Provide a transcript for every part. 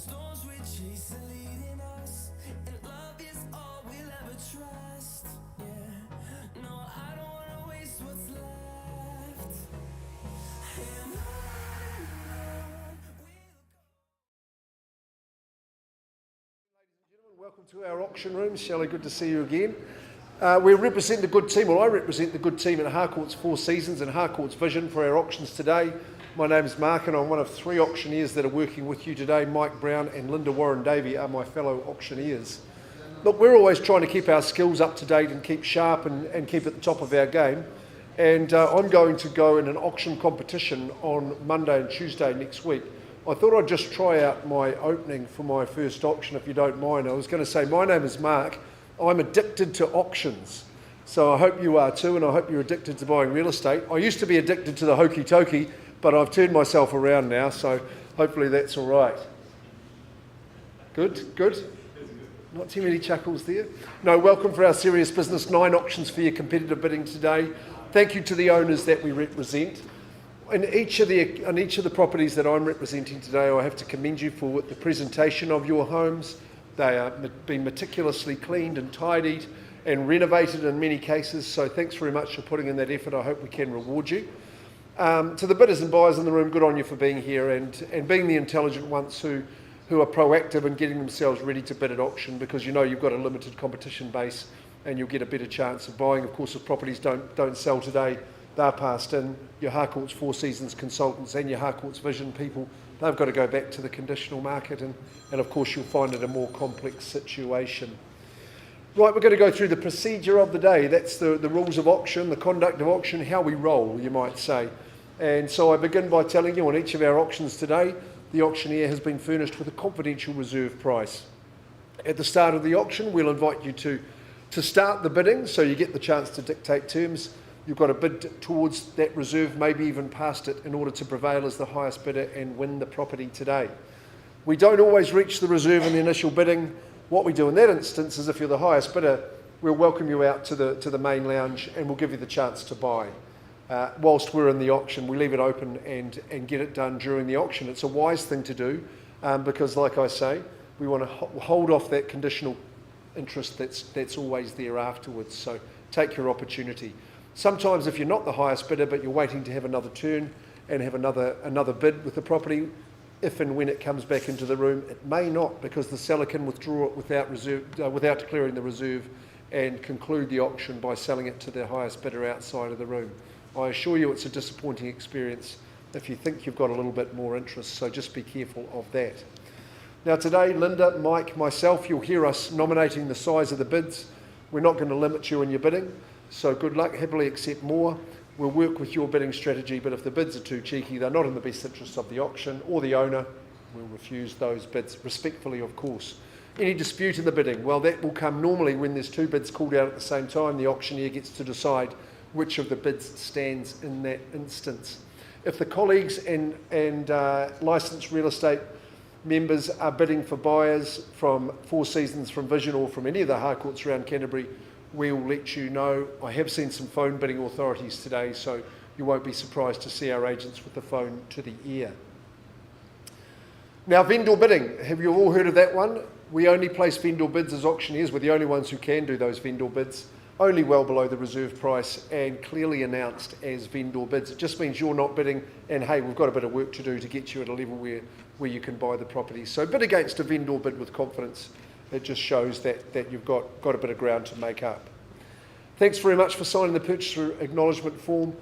Storms we chase are leading us, and love is all we'll ever trust. Yeah, no, I don't wanna waste what's left. And on we'll Welcome to our auction room. Shelley, good to see you again. We represent the good team, or I represent the good team at Harcourts Four Seasons and Harcourts Vision for our auctions today. My name's Mark and I'm one of 3 auctioneers that are working with you today. Mike Brown and Linda Warren-Davey are my fellow auctioneers. Look, we're always trying to keep our skills up to date and keep sharp and keep at the top of our game. And I'm going to go in an auction competition on Monday and Tuesday next week. I thought I'd just try out my opening for my first auction, if you don't mind. I was going to say, my name is Mark. I'm addicted to auctions. So I hope you are too, and I hope you're addicted to buying real estate. I used to be addicted to the hokey tokey, but I've turned myself around now, so hopefully that's all right. Good, good. Not too many chuckles there. No, welcome for our serious business. 9 auctions for your competitive bidding today. Thank you to the owners that we represent. On each of the properties that I'm representing today, I have to commend you for the presentation of your homes. They are been meticulously cleaned and tidied and renovated in many cases. So thanks very much for putting in that effort. I hope we can reward you. To the bidders and buyers in the room, good on you for being here and being the intelligent ones who are proactive and getting themselves ready to bid at auction, because you know you've got a limited competition base and you'll get a better chance of buying. Of course, if properties don't sell today, they're passed in. Your Harcourts Four Seasons consultants and your Harcourts Vision people, they've got to go back to the conditional market, and of course you'll find it a more complex situation. Right, we're going to go through the procedure of the day. That's the rules of auction, the conduct of auction, how we roll, you might say. And so I begin by telling you on each of our auctions today, the auctioneer has been furnished with a confidential reserve price. At the start of the auction, we'll invite you to start the bidding, so you get the chance to dictate terms. You've got to bid towards that reserve, maybe even past it, in order to prevail as the highest bidder and win the property today. We don't always reach the reserve in the initial bidding. What we do in that instance is, if you're the highest bidder, we'll welcome you out to the main lounge and we'll give you the chance to buy. Whilst we're in the auction, we leave it open and get it done during the auction. It's a wise thing to do because, like I say, we want to hold off that conditional interest that's always there afterwards. So take your opportunity. Sometimes if you're not the highest bidder but you're waiting to have another turn and have another bid with the property, if and when it comes back into the room, it may not, because the seller can withdraw it without declaring the reserve and conclude the auction by selling it to the highest bidder outside of the room. I assure you it's a disappointing experience if you think you've got a little bit more interest, so just be careful of that. Now today, Linda, Mike, myself, you'll hear us nominating the size of the bids. We're not going to limit you in your bidding. So good luck, happily accept more. We'll work with your bidding strategy, but if the bids are too cheeky, they're not in the best interest of the auction or the owner, we'll refuse those bids, respectfully of course. Any dispute in the bidding, well, that will come normally when there's 2 bids called out at the same time. The auctioneer gets to decide which of the bids stands in that instance. If the colleagues and licensed real estate members are bidding for buyers from Four Seasons, from Vision, or from any of the Harcourts around Canterbury, we'll let you know. I have seen some phone bidding authorities today, so you won't be surprised to see our agents with the phone to the ear. Now, vendor bidding. Have you all heard of that one? We only place vendor bids as auctioneers. We're the only ones who can do those vendor bids, only well below the reserve price and clearly announced as vendor bids. It just means you're not bidding and, hey, we've got a bit of work to do to get you at a level where you can buy the property. So bid against a vendor bid with confidence. It just shows that you've got a bit of ground to make up. Thanks very much for signing the purchase acknowledgement form.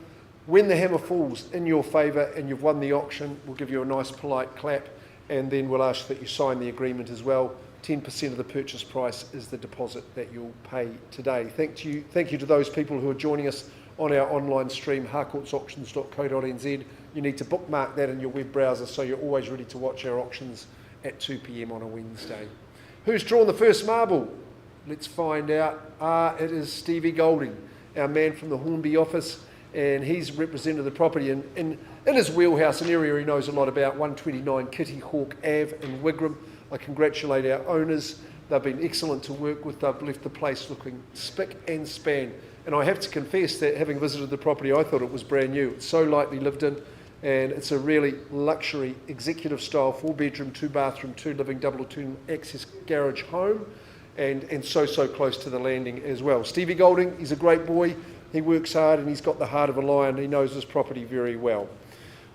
When the hammer falls in your favour and you've won the auction, we'll give you a nice polite clap, and then we'll ask that you sign the agreement as well. 10% of the purchase price is the deposit that you'll pay today. Thank you to those people who are joining us on our online stream, harcourtsauctions.co.nz. You need to bookmark that in your web browser so you're always ready to watch our auctions at 2 p.m. on a Wednesday. Who's drawn the first marble? Let's find out. It is Stevie Golding, our man from the Hornby office, and he's represented the property in his wheelhouse, an area he knows a lot about, 129 Kitty Hawk Ave in Wigram. I congratulate our owners. They've been excellent to work with. They've left the place looking spick and span. And I have to confess that having visited the property, I thought it was brand new. It's so lightly lived in. And it's a really luxury executive style 4-bedroom, 2-bathroom, 2-living, double or 2 access garage home, and so close to the landing as well. Stevie Golding, he's a great boy. He works hard and he's got the heart of a lion. He knows his property very well.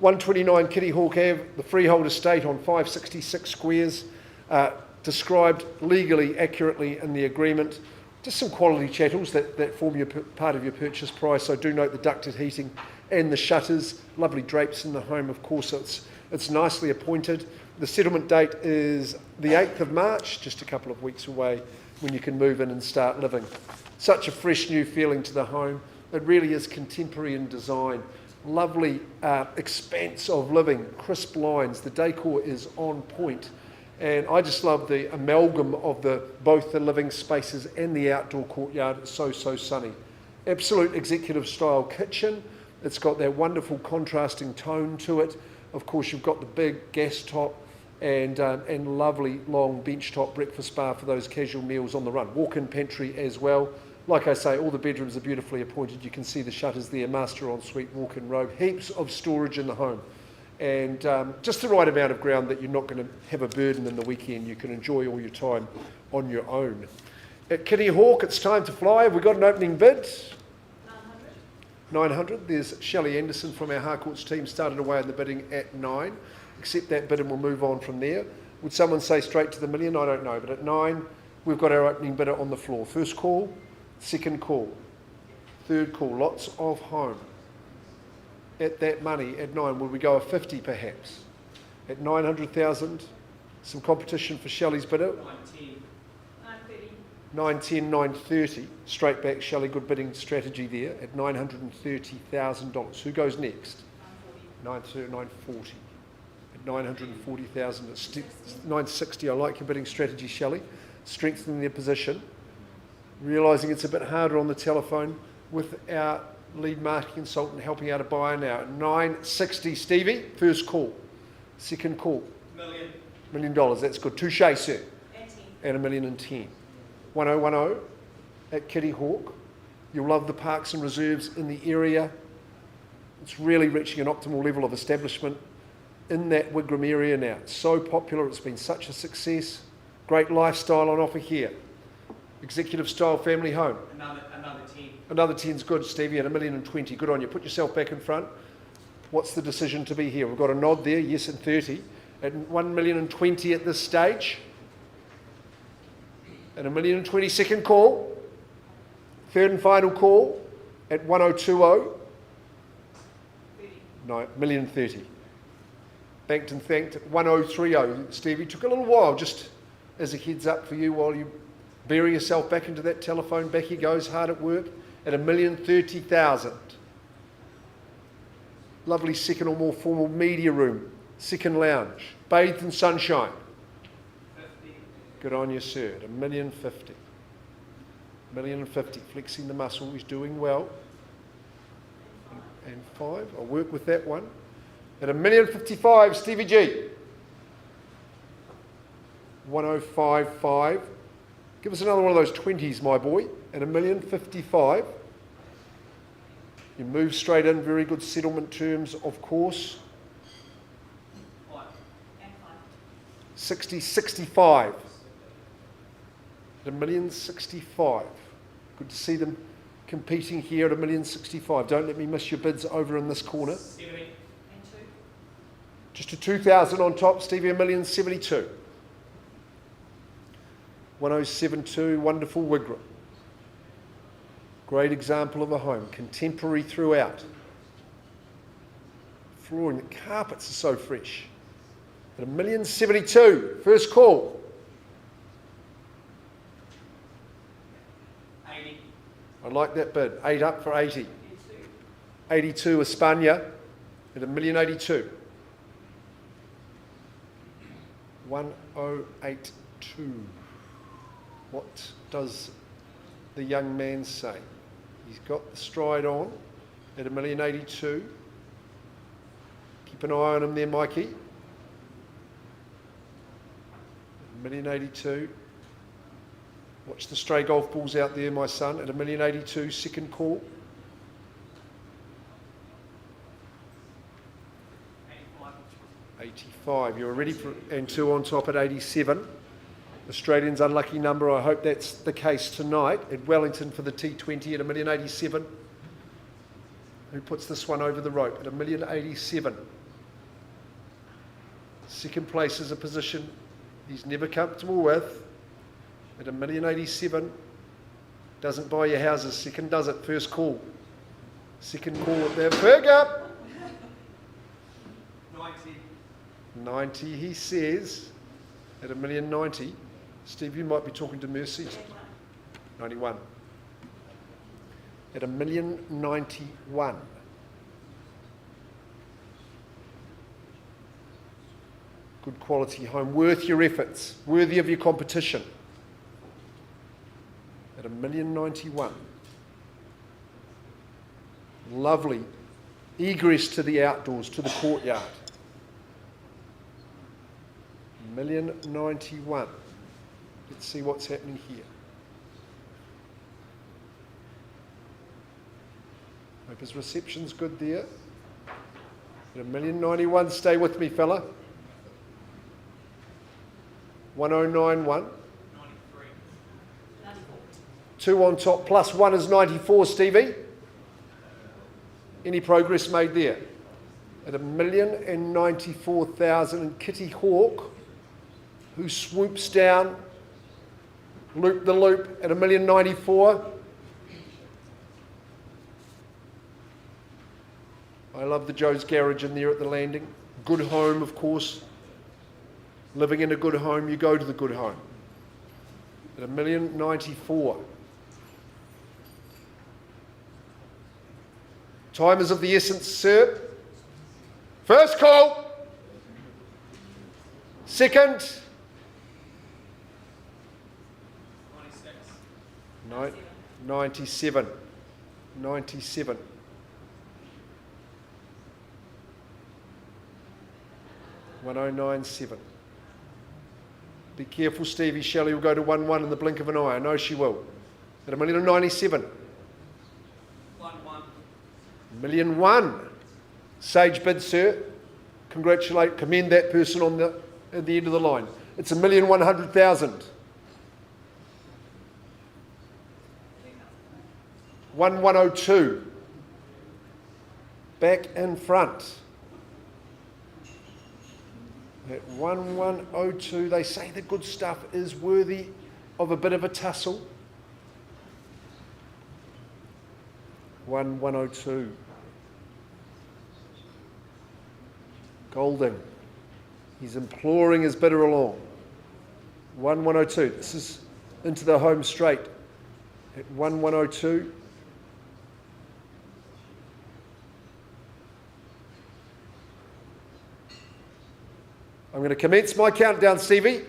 129 Kitty Hawk Ave, the freehold estate on 566 squares, described legally accurately in the agreement. Just some quality chattels that form part of your purchase price. So do note the ducted heating and the shutters. Lovely drapes in the home, of course. It's nicely appointed. The settlement date is the 8th of March, just a couple of weeks away, when you can move in and start living. Such a fresh new feeling to the home. It really is contemporary in design. Lovely expanse of living, crisp lines. The decor is on point. And I just love the amalgam of both the living spaces and the outdoor courtyard. It's so sunny. Absolute executive style kitchen. It's got that wonderful contrasting tone to it. Of course, you've got the big gas top and lovely long bench top breakfast bar for those casual meals on the run. Walk-in pantry as well. Like I say, all the bedrooms are beautifully appointed. You can see the shutters there, master ensuite, walk-in robe, heaps of storage in the home. And just the right amount of ground that you're not going to have a burden in the weekend. You can enjoy all your time on your own. At Kitty Hawk, it's time to fly. Have we got an opening bid? 900. There's Shelley Anderson from our Harcourts team started away in the bidding at 9. Accept that bid and we'll move on from there. Would someone say straight to the million? I don't know. But at 9, we've got our opening bidder on the floor. First call, second call, third call. Lots of home. At that money, at 9, will we go a 50 perhaps? At 900,000, some competition for Shelley's bidder. 910, 930. Straight back, Shelley, good bidding strategy there at $930,000. Who goes next? 940. At 940,000, it's 960. I like your bidding strategy, Shelley. Strengthening their position. Realising it's a bit harder on the telephone with our lead marketing consultant helping out a buyer now. At 960, Stevie, first call. Second call. $1 million. That's good. Touche, sir. And $1,010,000. 1010 at Kitty Hawk. You'll love the parks and reserves in the area. It's really reaching an optimal level of establishment in that Wigram area now. It's so popular, it's been such a success. Great lifestyle on offer here. Executive style family home. Another 10. Another 10's good, Stevie, at $1,020,000. Good on you. Put yourself back in front. What's the decision to be here? We've got a nod there, yes, and 30. At $1,020,000 at this stage. And $1,020,000 second call. Third and final call at 1020. No, $1,030,000. Banked and thanked at 1030. Stevie, took a little while, just as a heads up for you while you bury yourself back into that telephone. Back he goes, hard at work at $1,030,000. Lovely second or more formal media room, second lounge, bathed in sunshine. Good on you, sir. At $1,050,000. $1,050,000. Flexing the muscle. He's doing well. And 5. I'll work with that one. At $1,055,000, Stevie G. 1055. Give us another one of those 20s, my boy. At $1,055,000. You move straight in. Very good settlement terms, of course. 65. At $1,065,000. Good to see them competing here at $1,065,000. Don't let me miss your bids over in this corner. 70. And 2. Just a 2,000 on top, Stevie, $1,072,000. 1072, wonderful Wigram. Great example of a home, contemporary throughout. Flooring, the carpets are so fresh. At $1,072,000, first call. 80. I like that bid. 8 up for 80. 82 Espana at $1,082,000. 1082. What does the young man say? He's got the stride on at $1,082,000. Keep an eye on him there, Mikey. $1,082,000. Watch the stray golf balls out there, my son, at $1,082,000, second call. 85. You're ready for, and 2 on top at 87. Australians' unlucky number. I hope that's the case tonight at Wellington for the T20 at $1,087,000. Who puts this one over the rope at $1,087,000? Second place is a position he's never comfortable with at $1,087,000. Doesn't buy your houses. Second does it. First call. Second call at there. Ferg 90. 90, he says, at $1,090,000. Steve, you might be talking to Mercy. 91. At $1,091,000. Good quality home, worth your efforts, worthy of your competition. At $1,091,000. Lovely egress to the outdoors, to the courtyard. $1,091,000. Let's see what's happening here. Hope his reception's good there. At $1,091,000, stay with me, fella. 1091. 93. 2 on top, plus 1 is 94, Stevie. Any progress made there? At $1,094,000, and Kitty Hawk, who swoops down, loop the loop at $1,094,000. I love the Joe's Garage in there at the landing. Good home, of course. Living in a good home, you go to the good home. At $1,094,000. Time is of the essence, sir. First call. Second. 96. 97. 97. $1,097. Be careful, Stevie. Shelley will go to 1-1 in the blink of an eye. I know she will. At $1,097,000. 1-1. $1,001,000. Sage bid, sir. Commend that person at the end of the line. It's $1,100,000. 1,102. Back in front. At 1,102, they say the good stuff is worthy of a bit of a tussle. 1,102. Golding. He's imploring his bidder along. 1,102. This is into the home straight. At 1,102. I'm going to commence my countdown, Stevie.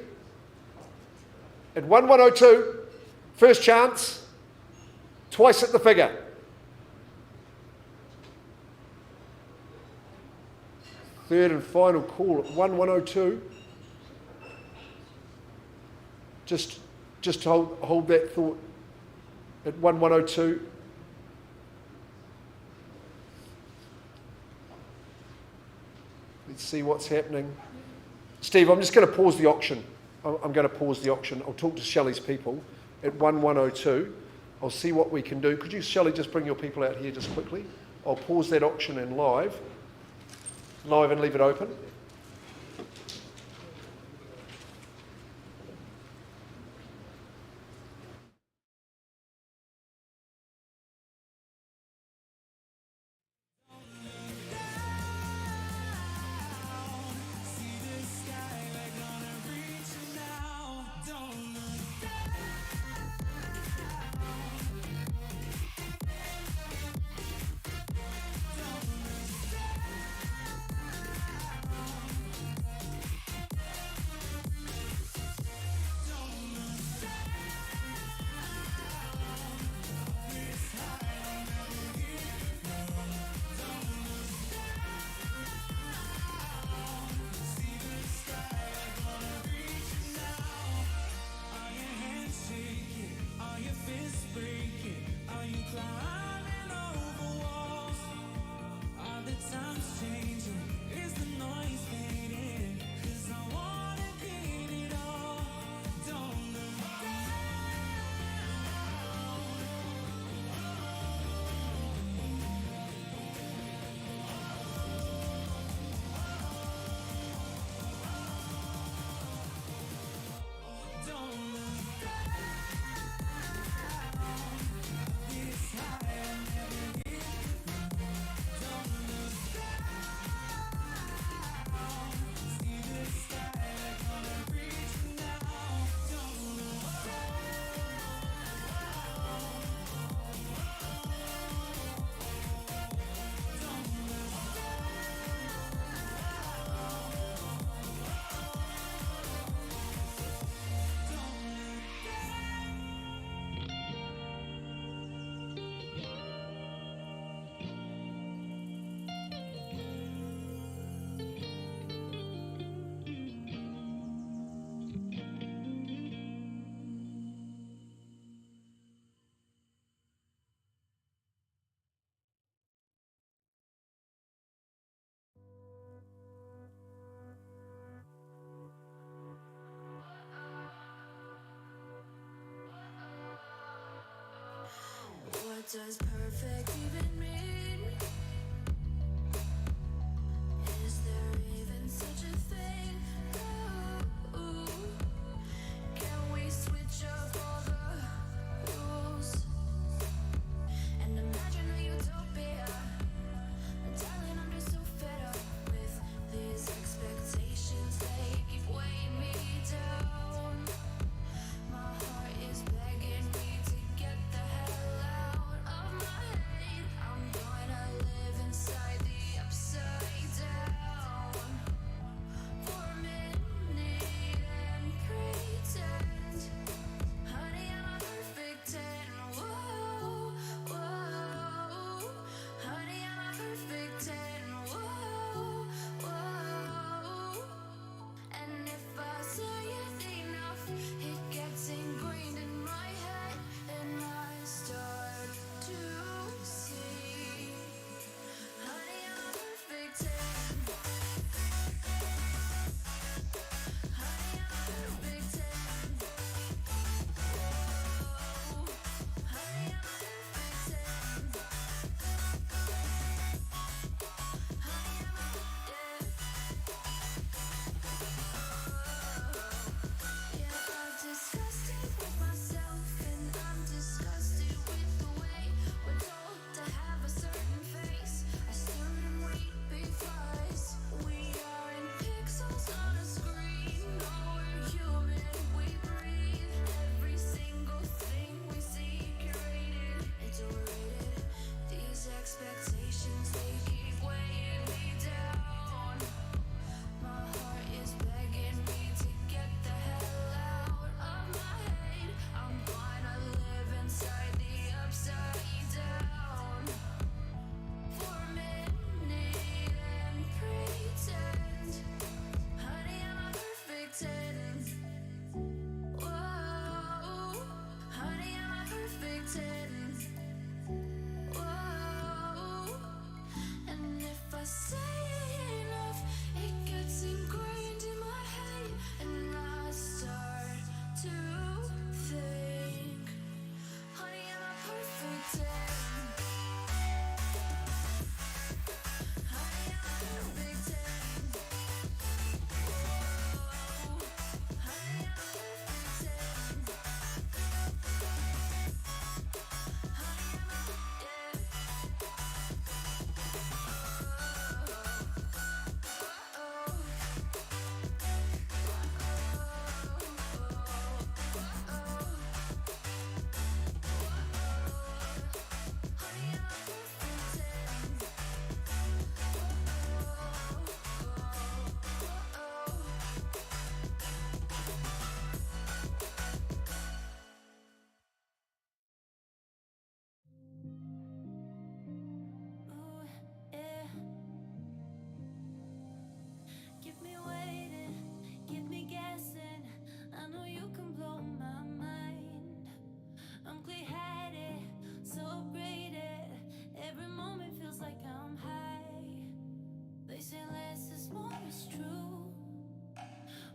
At 1,102, first chance, twice at the figure. Third and final call at 1,102. Just hold that thought at 1,102. Let's see what's happening. Steve, I'm just going to pause the auction. I'm going to pause the auction. I'll talk to Shelley's people at 1,102. I'll see what we can do. Could you, Shelley, just bring your people out here just quickly? I'll pause that auction in live and leave it open. does perfect even mean? Is there even such a thing? Ooh, can we switch up all the rules and imagine a utopia? Darling, I'm just so fed up with these expectations. They keep weighing me down. My heart is begging me to get the hell out of my head. I'm gonna live inside the upside down for a minute and pretend, honey, I'm a perfect 10. Whoa, whoa, honey, I'm a perfect 10. Whoa, whoa. And if I say it enough, it gets ingrained in my head, and I start to see, honey, I'm a perfect 10. Honey, I'm a perfect 10. Whoa, honey, I'm a perfect 10. Honey, I'm a, yeah, I'm disgusted with myself, and I'm disgusted with the way we're told to have a certain face, a certain weight because we are in pixels on a screen. No, we're human, we breathe. Every single thing we see curated, it's overrated. These expectations, they keep weighing me down. My heart is begging me to get the hell out of my head. I'm gonna live inside the upside down for a minute and pretend, honey, I'm a perfect 10. Whoa, honey, I'm a perfect 10. Whoa, and if I say it enough, it gets ingrained in my head, and I start to think, honey, I'm a perfect 10. Honey, I'm a perfect 10. Whoa, honey, I'm a perfect 10. Honey, I'm a, yeah. Keep me waiting, keep me guessing. I know you can blow my mind. I'm clear-headed, so upgraded. Every moment feels like I'm high. They say less is more, it's true.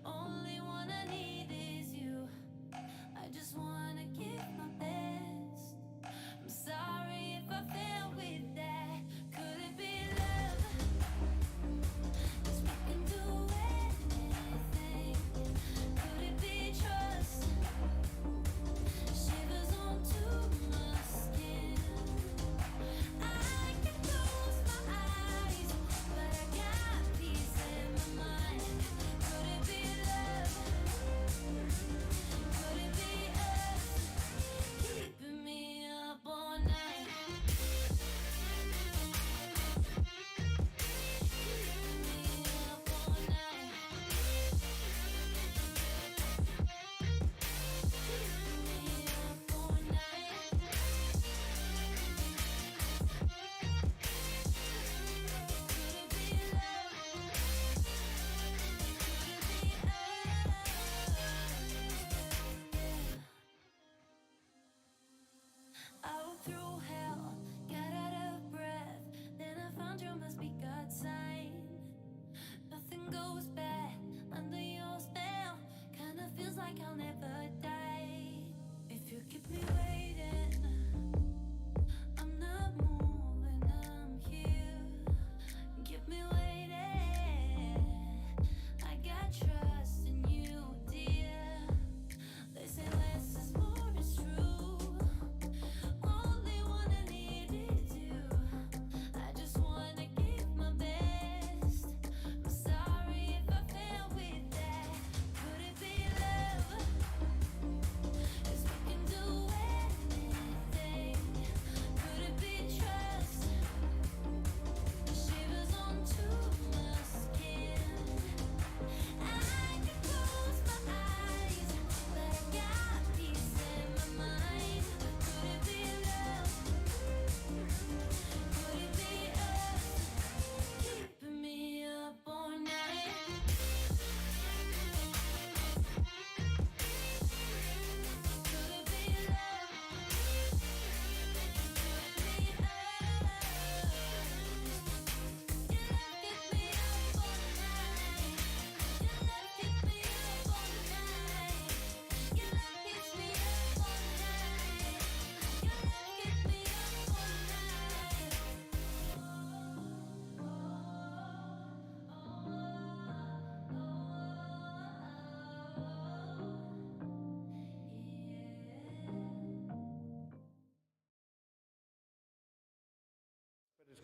Only one I need is you. I just wanna give my best. I'm sorry if I fail with that. Could it be love? 'Cause we can do anything. Could it be trust? Shivers onto my skin. I can close my eyes, but I got peace in my mind.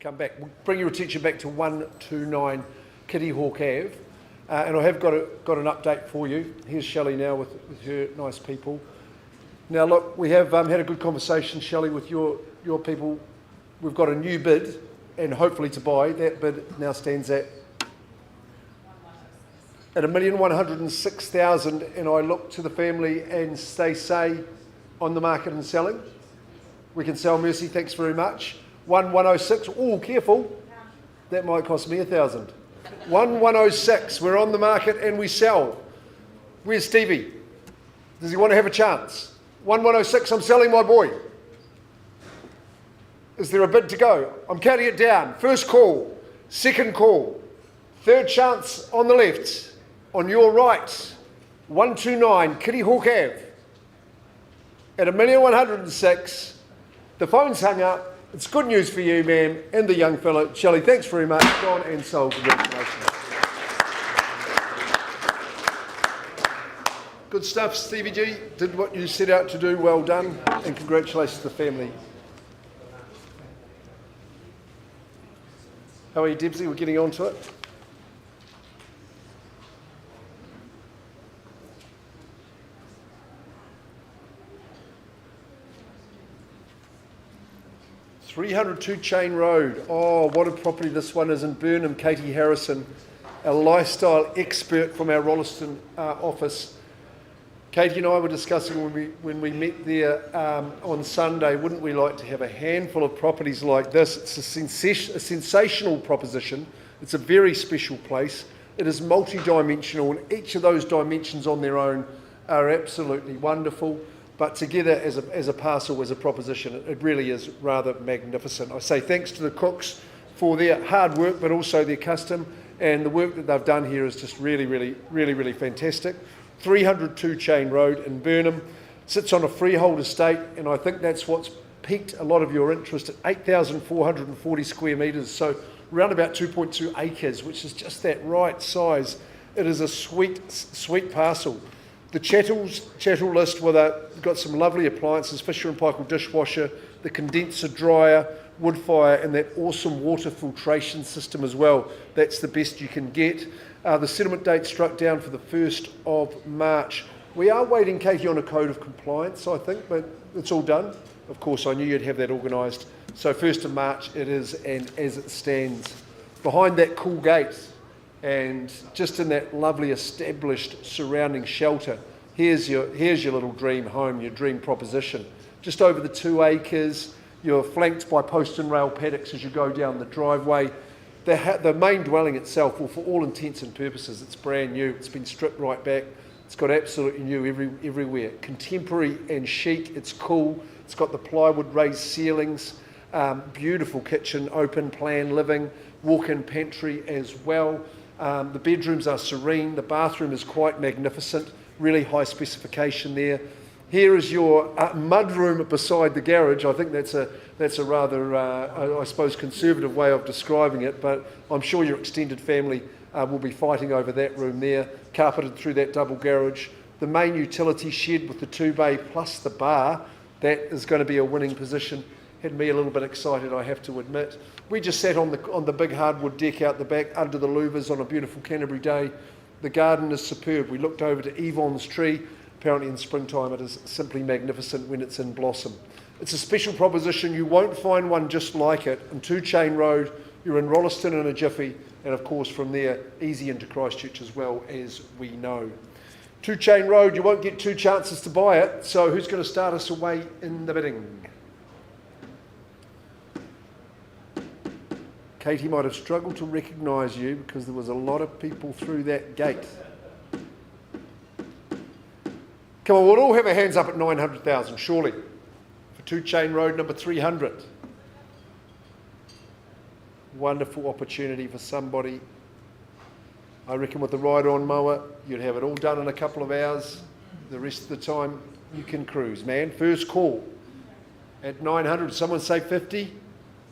come back. We'll bring your attention back to 129 Kitty Hawk Ave. And I have got an update for you. Here's Shelley now with her nice people. Now look, we have had a good conversation, Shelley, with your people. We've got a new bid, and hopefully to buy. That bid now stands at 1,106,000, and I look to the family and they say on the market and selling. We can sell, Mercy, thanks very much. 1,106, oh, careful, that might cost me 1,000. 1,106, we're on the market and we sell. Where's Stevie? Does he want to have a chance? 1,106, I'm selling my boy. Is there a bid to go? I'm counting it down. First call, second call, third chance on the left, on your right, 129 Kitty Hawk Ave. At 1,106,000, the phone's hung up. It's good news for you, ma'am, and the young fella. Shelley, thanks very much. Gone and sold. Congratulations. Good stuff, Stevie G. Did what you set out to do. Well done. And congratulations to the family. How are you, Debsy? We're getting on to it. $302 Chain Road. Oh, what a property this one is in Burnham. Katie Harrison, a lifestyle expert from our Rolleston office. Katie and I were discussing when we met there on Sunday, wouldn't we like to have a handful of properties like this? It's a sensational proposition. It's a very special place. It is multi-dimensional, and each of those dimensions on their own are absolutely wonderful. But together as a parcel, as a proposition, it really is rather magnificent. I say thanks to the cooks for their hard work, but also their custom, and the work that they've done here is just really fantastic. 302 Chain Road in Burnham, sits on a freehold estate, and I think that's what's piqued a lot of your interest at 8,440 square metres, so around about 2.2 acres, which is just that right size. It is a sweet parcel. The chattel list got some lovely appliances, Fisher & Paykel dishwasher, the condenser dryer, wood fire, and that awesome water filtration system as well. That's the best you can get. The settlement date struck down for the 1st of March. We are waiting, Katie, on a code of compliance, I think, but it's all done. Of course, I knew you'd have that organised. So 1st of March it is, and as it stands. Behind that cool gate, and just in that lovely established surrounding shelter, here's your little dream home, your dream proposition. Just over the 2 acres, you're flanked by post and rail paddocks as you go down the driveway. The main dwelling itself, well, for all intents and purposes, it's brand new. It's been stripped right back. It's got absolutely new everywhere. Contemporary and chic. It's cool. It's got the plywood raised ceilings, beautiful kitchen, open plan living, walk-in pantry as well. The bedrooms are serene. The bathroom is quite magnificent. Really high specification there. Here is your mudroom beside the garage. I think that's a rather, I suppose, conservative way of describing it, but I'm sure your extended family will be fighting over that room there, carpeted through that double garage. The main utility shed with the 2-bay plus the bar, that is going to be a winning position. Had me a little bit excited, I have to admit. We just sat on the big hardwood deck out the back under the louvers on a beautiful Canterbury day. The garden is superb. We looked over to Yvonne's tree. Apparently in springtime it is simply magnificent when it's in blossom. It's a special proposition. You won't find one just like it. On 2 Chain Road, you're in Rolleston in a jiffy, and of course from there, easy into Christchurch as well, as we know. 2 Chain Road, you won't get 2 chances to buy it, so who's going to start us away in the bidding? Katie might have struggled to recognise you because there was a lot of people through that gate. Come on, we'll all have our hands up at 900,000, surely, for 2 Chain Road, number 300. Wonderful opportunity for somebody. I reckon with the ride-on mower, you'd have it all done in a couple of hours. The rest of the time, you can cruise, man. First call at 900. Someone say 50.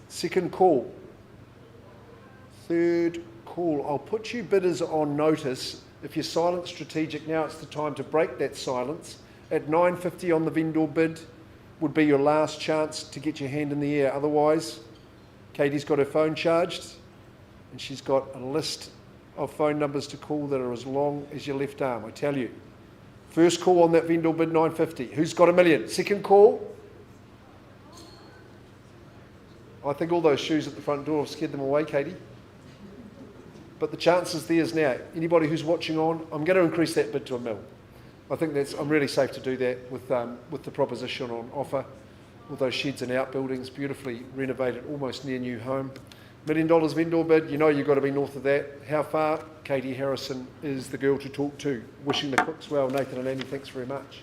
Second call. Third call. I'll put you bidders on notice. If you're silent strategic, now it's the time to break that silence. At 950 on the vendor bid would be your last chance to get your hand in the air. Otherwise, Katie's got her phone charged, and she's got a list of phone numbers to call that are as long as your left arm, I tell you. First call on that vendor bid 950. Who's got $1 million? Second call. I think all those shoes at the front door have scared them away, Katie. But the chance is theirs now. Anybody who's watching on, I'm going to increase that bid to $1 million. I think I'm really safe to do that with the proposition on offer. All those sheds and outbuildings, beautifully renovated, almost near new home. $1 million vendor bid, you know you've got to be north of that. How far? Katie Harrison is the girl to talk to. Wishing the cooks well. Nathan and Andy, thanks very much.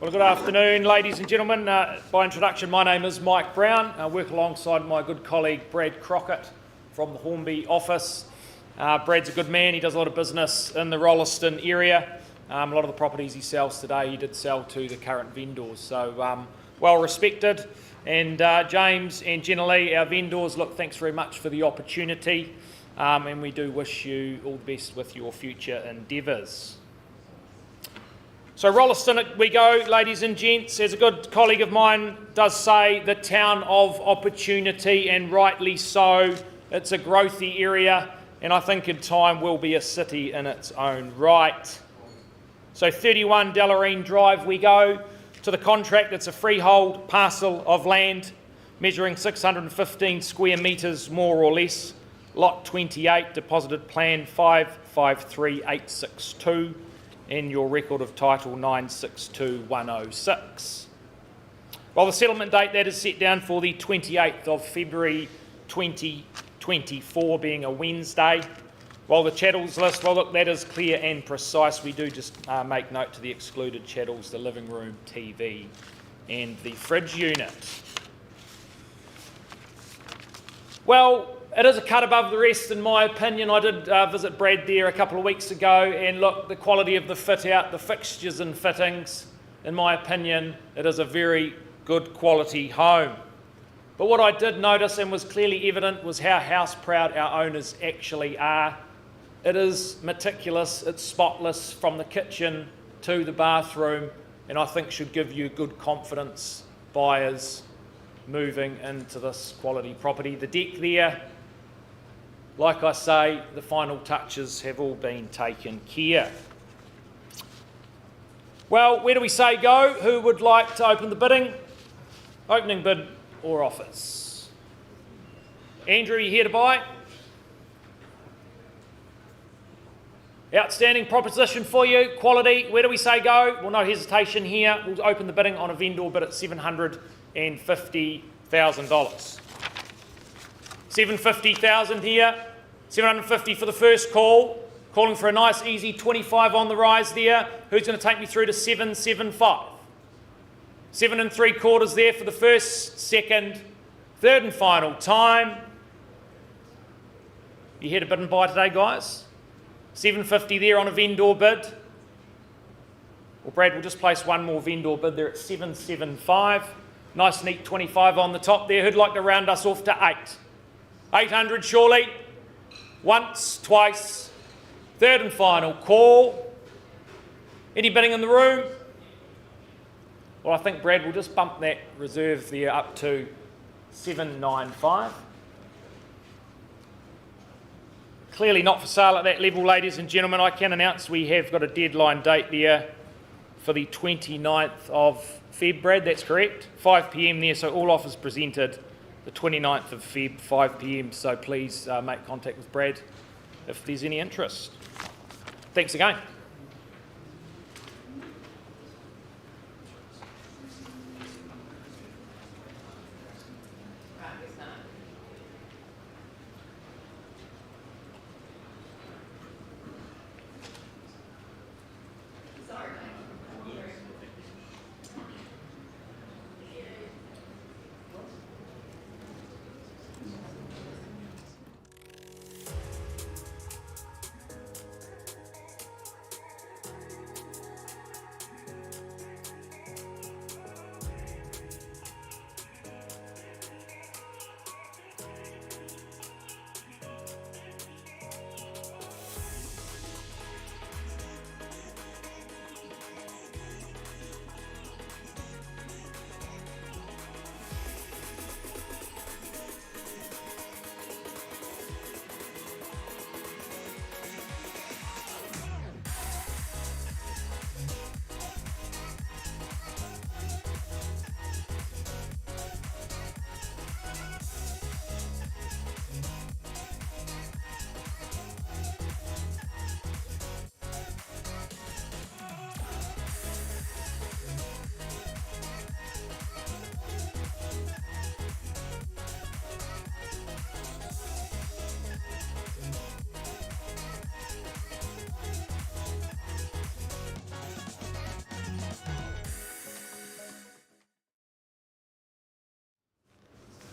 Well, good afternoon, ladies and gentlemen. By introduction, my name is Mike Brown. I work alongside my good colleague Brad Crockett from the Hornby office. Brad's a good man. He does a lot of business in the Rolleston area. A lot of the properties he sells today, he did sell to the current vendors. So well respected. And James and Jenna Lee, our vendors, look, thanks very much for the opportunity. And we do wish you all the best with your future endeavours. So Rolleston we go, ladies and gents. As a good colleague of mine does say, the town of opportunity, and rightly so. It's a growthy area, and I think in time will be a city in its own right. So 31 Delarine Drive we go. To the contract, it's a freehold parcel of land measuring 615 square metres more or less. Lot 28, deposited plan 553862. In your record of title 962106. Well, the settlement date that is set down for the 28th of February 2024, being a Wednesday. While the chattels list, well look, that is clear and precise. We do just make note to the excluded chattels, the living room, TV and the fridge unit. Well, it is a cut above the rest, in my opinion. I did visit Brad there a couple of weeks ago, and look, the quality of the fit out, the fixtures and fittings, in my opinion, it is a very good quality home. But what I did notice, and was clearly evident, was how house proud our owners actually are. It is meticulous, it's spotless from the kitchen to the bathroom, and I think should give you good confidence, buyers moving into this quality property. The deck there, like I say, the final touches have all been taken care. Well, where do we say go? Who would like to open the bidding? Opening bid or offers? Andrew, you here to buy? Outstanding proposition for you, quality. Where do we say go? Well, no hesitation here. We'll open the bidding on a vendor bid at $750,000. 750,000 here, 750 for the first call, calling for a nice easy 25 on the rise there. Who's going to take me through to 775? 7 3/4 there for the first, second, third and final time. You here to bid and buy today, guys? 750 there on a vendor bid. Well, Brad, we'll just place one more vendor bid there at 775. Nice neat 25 on the top there. Who'd like to round us off to 8? 800 surely. Once, twice, third and final call. Any bidding in the room? Well, I think Brad will just bump that reserve there up to 795. Clearly not for sale at that level, ladies and gentlemen. I can announce we have got a deadline date there for the 29th of Feb, Brad, that's correct. 5 p.m. there, so all offers presented the 29th of Feb, 5 p.m. So please make contact with Brad if there's any interest. Thanks again.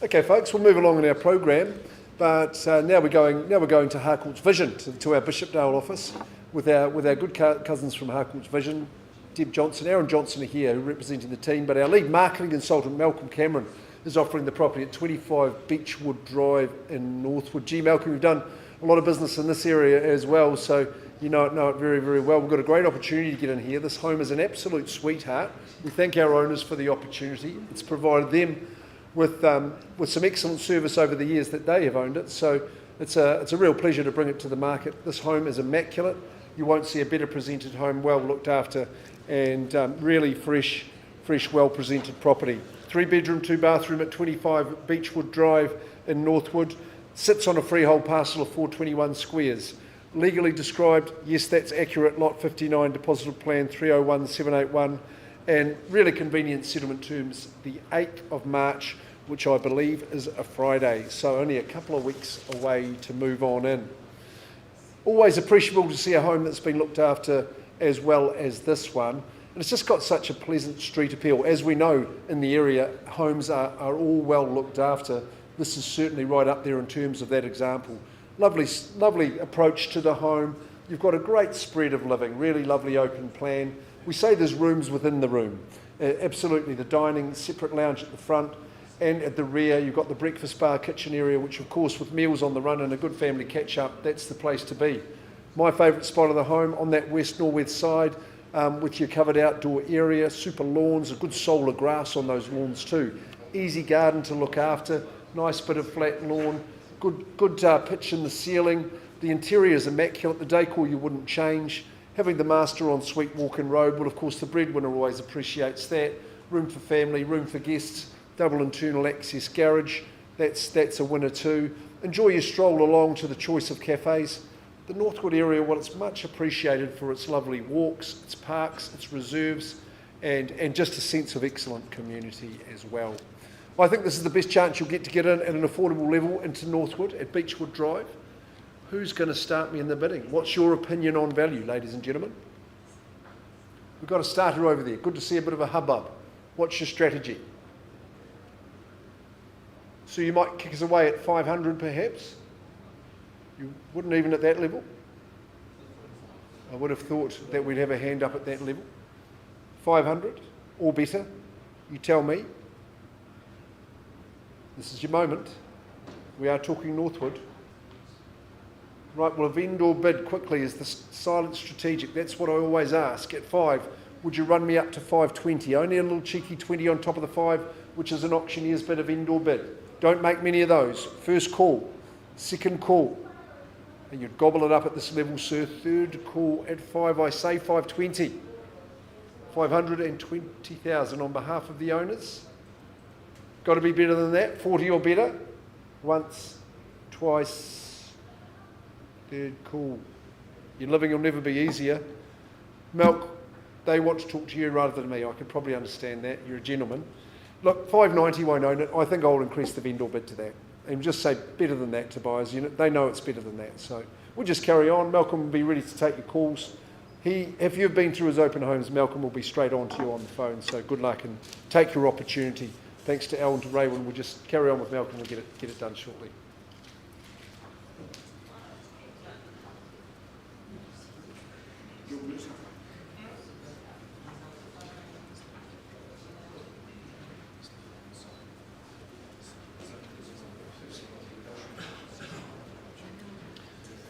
Okay, folks, we'll move along in our program, but now we're going to Harcourts Vision, to our Bishopdale office, with our good cousins from Harcourts Vision. Deb Johnson, Aaron Johnson are here representing the team, but our lead marketing consultant, Malcolm Cameron, is offering the property at 25 Beechwood Drive in Northwood. Gee, Malcolm, you've done a lot of business in this area as well, so you know it very, very well. We've got a great opportunity to get in here. This home is an absolute sweetheart. We thank our owners for the opportunity. It's provided them with some excellent service over the years that they have owned it, so it's a real pleasure to bring it to the market. This home is immaculate. You won't see a better presented home, well looked after, and really fresh, well presented property. 3-bedroom, 2-bathroom at 25 Beechwood Drive in Northwood. Sits on a freehold parcel of 421 squares. Legally described, yes, that's accurate. Lot 59, deposited plan 301781, and really convenient settlement terms the 8th of March, which I believe is a Friday, so only a couple of weeks away to move on in. Always appreciable to see a home that's been looked after as well as this one. And it's just got such a pleasant street appeal. As we know in the area, homes are all well looked after. This is certainly right up there in terms of that example. Lovely approach to the home. You've got a great spread of living, really lovely open plan. We say there's rooms within the room. Absolutely, the dining, separate lounge at the front, and at the rear you've got the breakfast bar kitchen area, which of course with meals on the run and a good family catch up, that's the place to be. My favourite spot of the home on that west-northwest side, with your covered outdoor area, super lawns, a good solar grass on those lawns too. Easy garden to look after, nice bit of flat lawn, good pitch in the ceiling. The interior is immaculate, the decor you wouldn't change. Having the master ensuite walk-in robe, well of course the breadwinner always appreciates that. Room for family, room for guests, double internal access garage, that's a winner too. Enjoy your stroll along to the choice of cafes. The Northwood area, well, it's much appreciated for its lovely walks, its parks, its reserves, and just a sense of excellent community as well. I think this is the best chance you'll get to get in at an affordable level into Northwood at Beechwood Drive. Who's going to start me in the bidding? What's your opinion on value, ladies and gentlemen? We've got a starter over there. Good to see a bit of a hubbub. What's your strategy? So you might kick us away at 500 perhaps? You wouldn't even at that level? I would have thought that we'd have a hand up at that level. 500 or better? You tell me. This is your moment. We are talking Northwood. Right, well, a vendor bid quickly is the silent strategic. That's what I always ask. At 5, would you run me up to 520? Only a little cheeky 20 on top of the 5, which is an auctioneer's bid, a vendor bid. Don't make many of those. First call, second call. And you'd gobble it up at this level, sir. Third call at 5, I say 520. 520,000 on behalf of the owners. Got to be better than that, 40 or better. Once, twice, third call. Your living will never be easier. Milk, they want to talk to you rather than me. I could probably understand that. You're a gentleman. Look, 590 won't own it. I think I'll increase the vendor bid to that. And just say better than that to buyers unit. They know it's better than that. So we'll just carry on. Malcolm will be ready to take your calls. If you've been through his open homes, Malcolm will be straight on to you on the phone. So good luck and take your opportunity. Thanks to Al and to Raywin. We'll just carry on with Malcolm. We'll get it done shortly.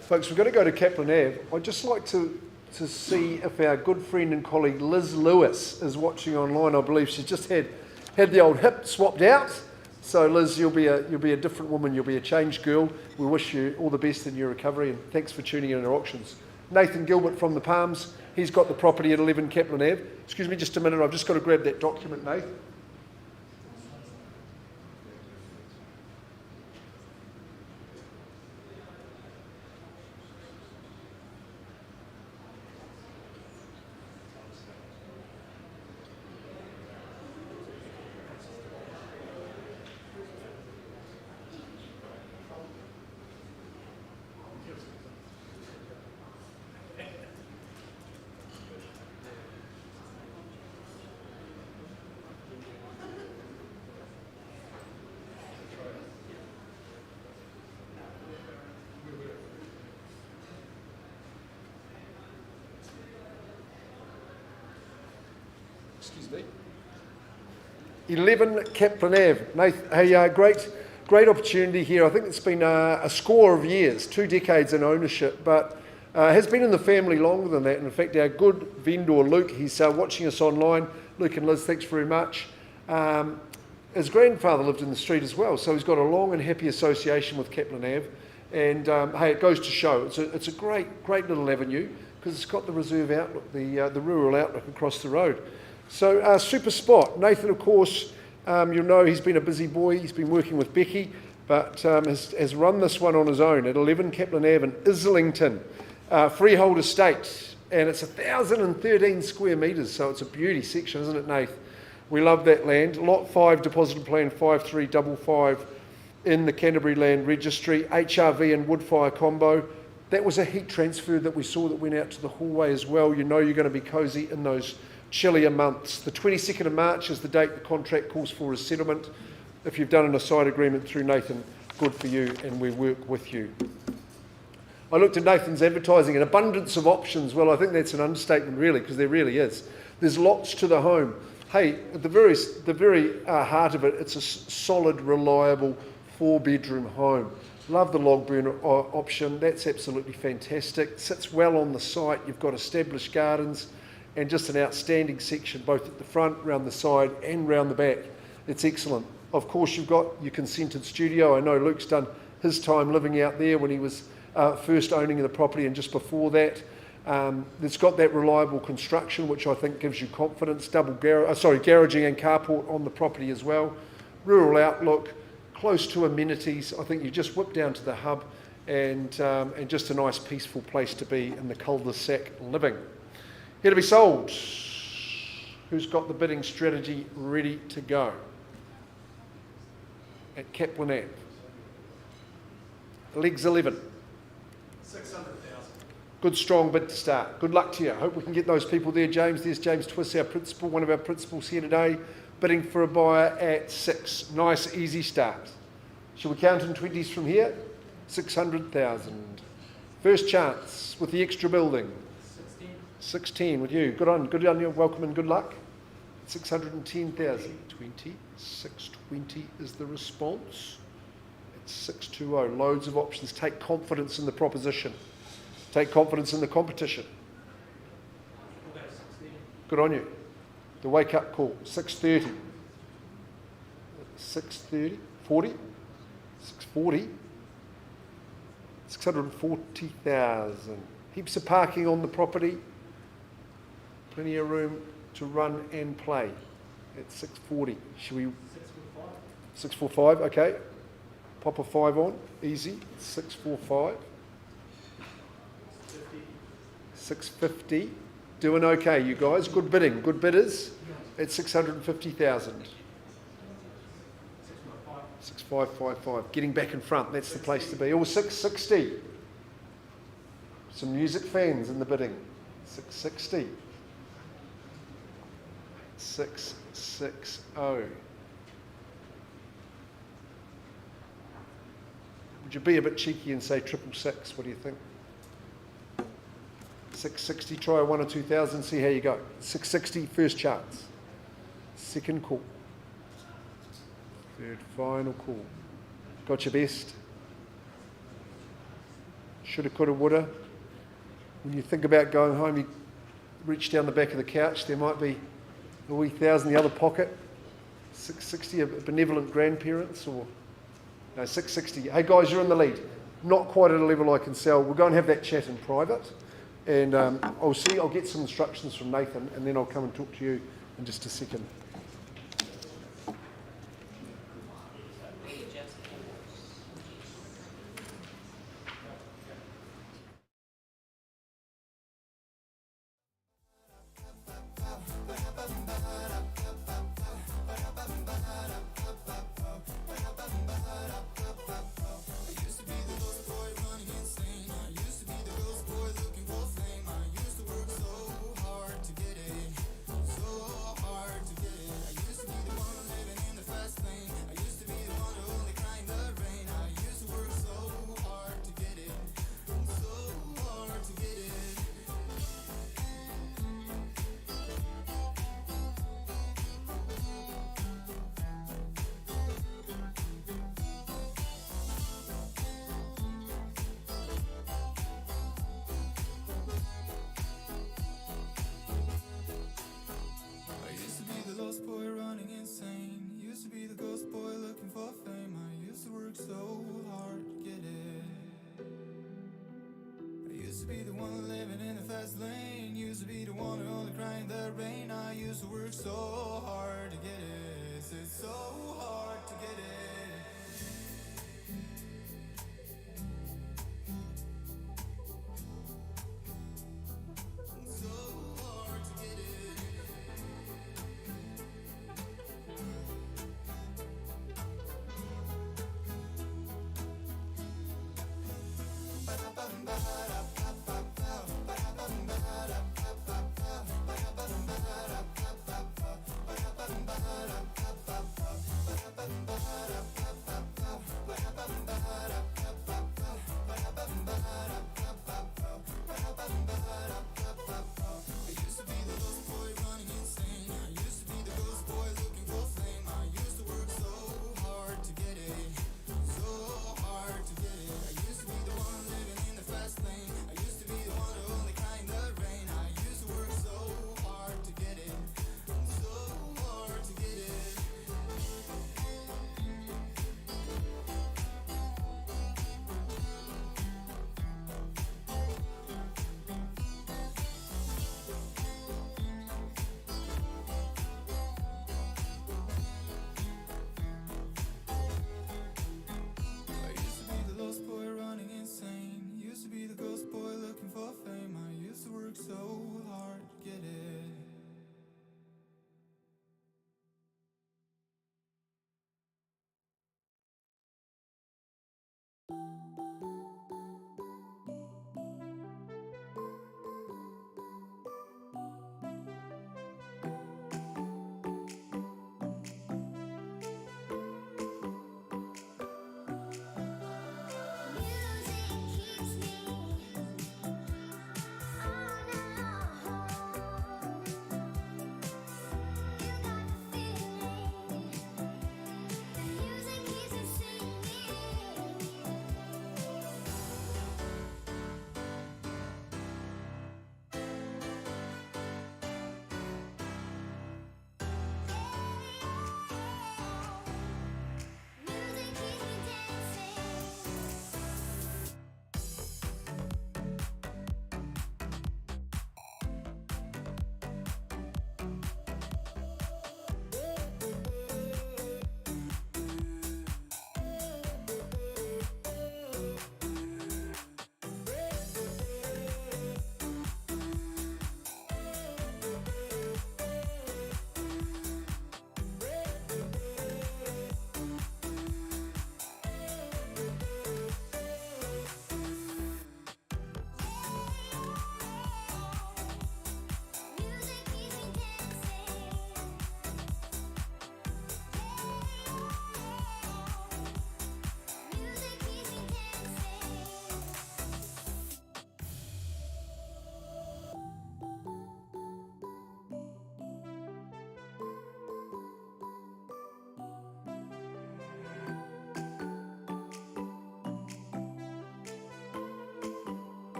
Folks, we're going to go to Kaplan Ave. I'd just like to see if our good friend and colleague Liz Lewis is watching online. I believe she's just had the old hip swapped out. So Liz, you'll be a different woman. You'll be a changed girl. We wish you all the best in your recovery, and thanks for tuning in our auctions. Nathan Gilbert from the Palms. He's got the property at 11 Kaplan Ave. Excuse me just a minute. I've just got to grab that document, Nathan. Excuse me. 11 Kaplan Ave. Hey, great opportunity here. I think it's been a score of years, 2 decades in ownership, but has been in the family longer than that. And in fact, our good vendor, Luke, he's watching us online. Luke and Liz, thanks very much. His grandfather lived in the street as well, so he's got a long and happy association with Kaplan Ave. And hey, it goes to show, it's a great little avenue because it's got the reserve outlook, the rural outlook across the road. So super spot. Nathan, of course, you'll know he's been a busy boy. He's been working with Becky, but has run this one on his own at 11 Kaplan Ave in Islington, freehold estate, and it's 1,013 square metres, so it's a beauty section, isn't it, Nath? We love that land. Lot 5, deposited plan 5355 in the Canterbury Land Registry, HRV and wood-fire combo. That was a heat transfer that we saw that went out to the hallway as well. You know you're going to be cosy in those chillier months. The 22nd of March is the date the contract calls for as settlement. If you've done an aside agreement through Nathan, good for you, and we work with you. I looked at Nathan's advertising, an abundance of options. Well, I think that's an understatement, really, because there really is. There's lots to the home. Hey, at the very heart of it, it's a solid, reliable 4-bedroom home. Love the log burner option. That's absolutely fantastic. Sits well on the site. You've got established gardens and just an outstanding section, both at the front, round the side, and round the back. It's excellent. Of course, you've got your consented studio. I know Luke's done his time living out there when he was first owning the property and just before that. It's got that reliable construction, which I think gives you confidence. Garaging and carport on the property as well. Rural outlook, close to amenities. I think you just whip down to the hub, and just a nice, peaceful place to be in the cul-de-sac living. Here to be sold. Who's got the bidding strategy ready to go? At Kaplan Ave. Legs 11. 600,000. Good strong bid to start. Good luck to you. I hope we can get those people there, James. There's James Twiss, our principal, one of our principals here today, bidding for a buyer at 6. Nice, easy start. Shall we count in 20s from here? 600,000. First chance with the extra building. 16 with you. Good on you. Welcome and good luck. 610,000. 20. 620 is the response. It's 620. Loads of options. Take confidence in the proposition. Take confidence in the competition. Good on you. The wake up call. 630. 630. 40. 640. 640,000. Heaps of parking on the property. Plenty of room to run and play at 640. Should we? 645, okay. Pop a 5 on, easy. 645. 650. Doing okay, you guys. Good bidding, good bidders at 650,000. 6555. Getting back in front, that's the place to be. Or 660. Some music fans in the bidding. 660. 660. Would you be a bit cheeky and say 666? What do you think? 660, try a 1 or 2,000, see how you go. 660, first chance. Second call. Third, final call. Got your best? Shoulda, coulda, woulda. When you think about going home, you reach down the back of the couch, there might be a wee thousand in the other pocket. 660, a benevolent grandparents, or no, 660. Hey guys, you're in the lead. Not quite at a level I can sell. We'll go and have that chat in private. And I'll get some instructions from Nathan, and then I'll come and talk to you in just a second. be the one living in the fast lane. Used to be the one who only cried in the rain. I used to work so hard to get it. It's so hard to get it. So hard to get it. I used to be the lost boy running insane. I used to be the ghost boy looking for fame. I used to work so hard to get it. So hard to get it. I used to be the one living in the fast lane. I used to be the one who only cried in the rain. I used to work so hard to get it. So hard to get it. I used to be the lost boy running insane. Used to be the ghost boy looking for fame. I used to work so hard to get it.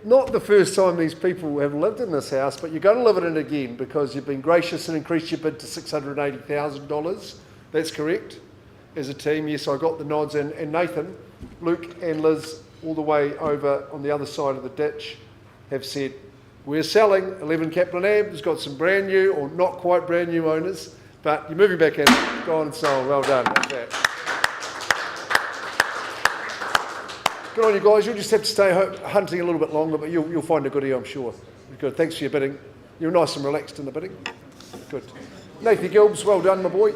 Not the first time these people have lived in this house, but you're going to live in it again because you've been gracious and increased your bid to $680,000. That's correct. As a team, yes, I got the nods. And Nathan, Luke and Liz, all the way over on the other side of the ditch, have said, we're selling 11 Kaplan Ave. It's got some brand new or not quite brand new owners, but you're moving back in. Go on and sell. Well done. That's that. Good on you guys. You'll just have to stay hunting a little bit longer, but you'll find a goodie, I'm sure. Good. Thanks for your bidding. You're nice and relaxed in the bidding. Good. Nathan Gilbs, well done, my boy.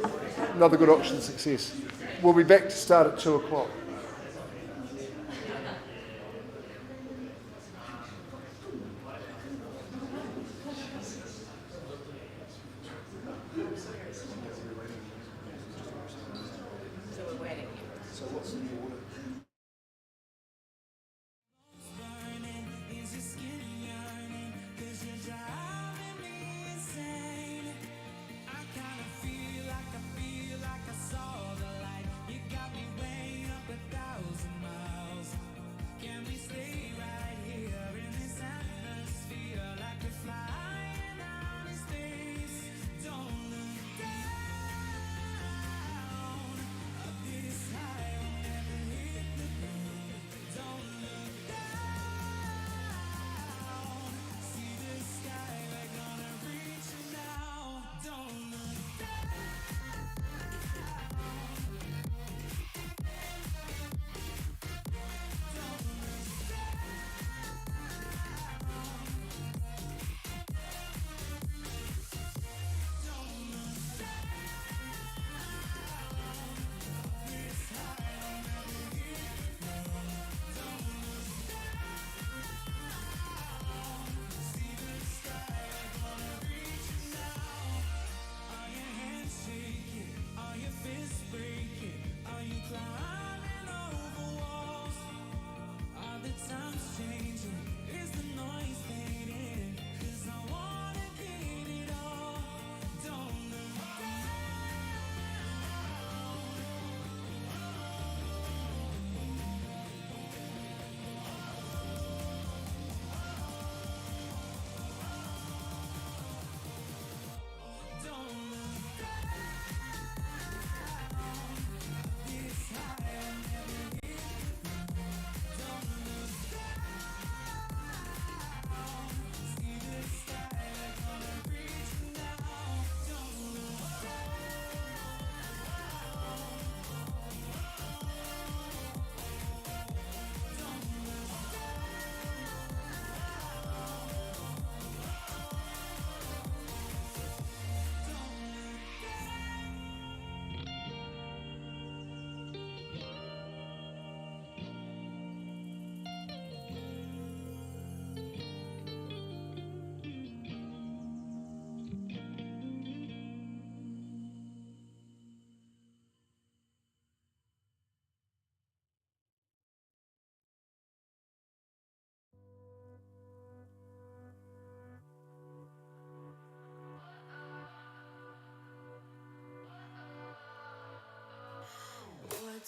Another good auction success. We'll be back to start at 2 o'clock.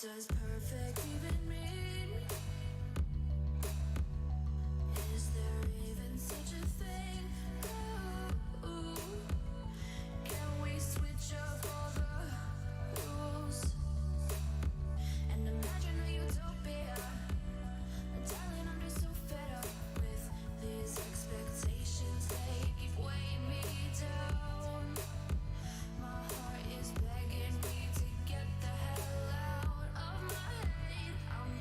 does perfect even mean? Is there even such a thing? Ooh, can we switch up all the rules and imagine a utopia? Darling, I'm just so fed up with these expectations. They keep weighing me down. My heart is begging me to get the hell out of my head. I'm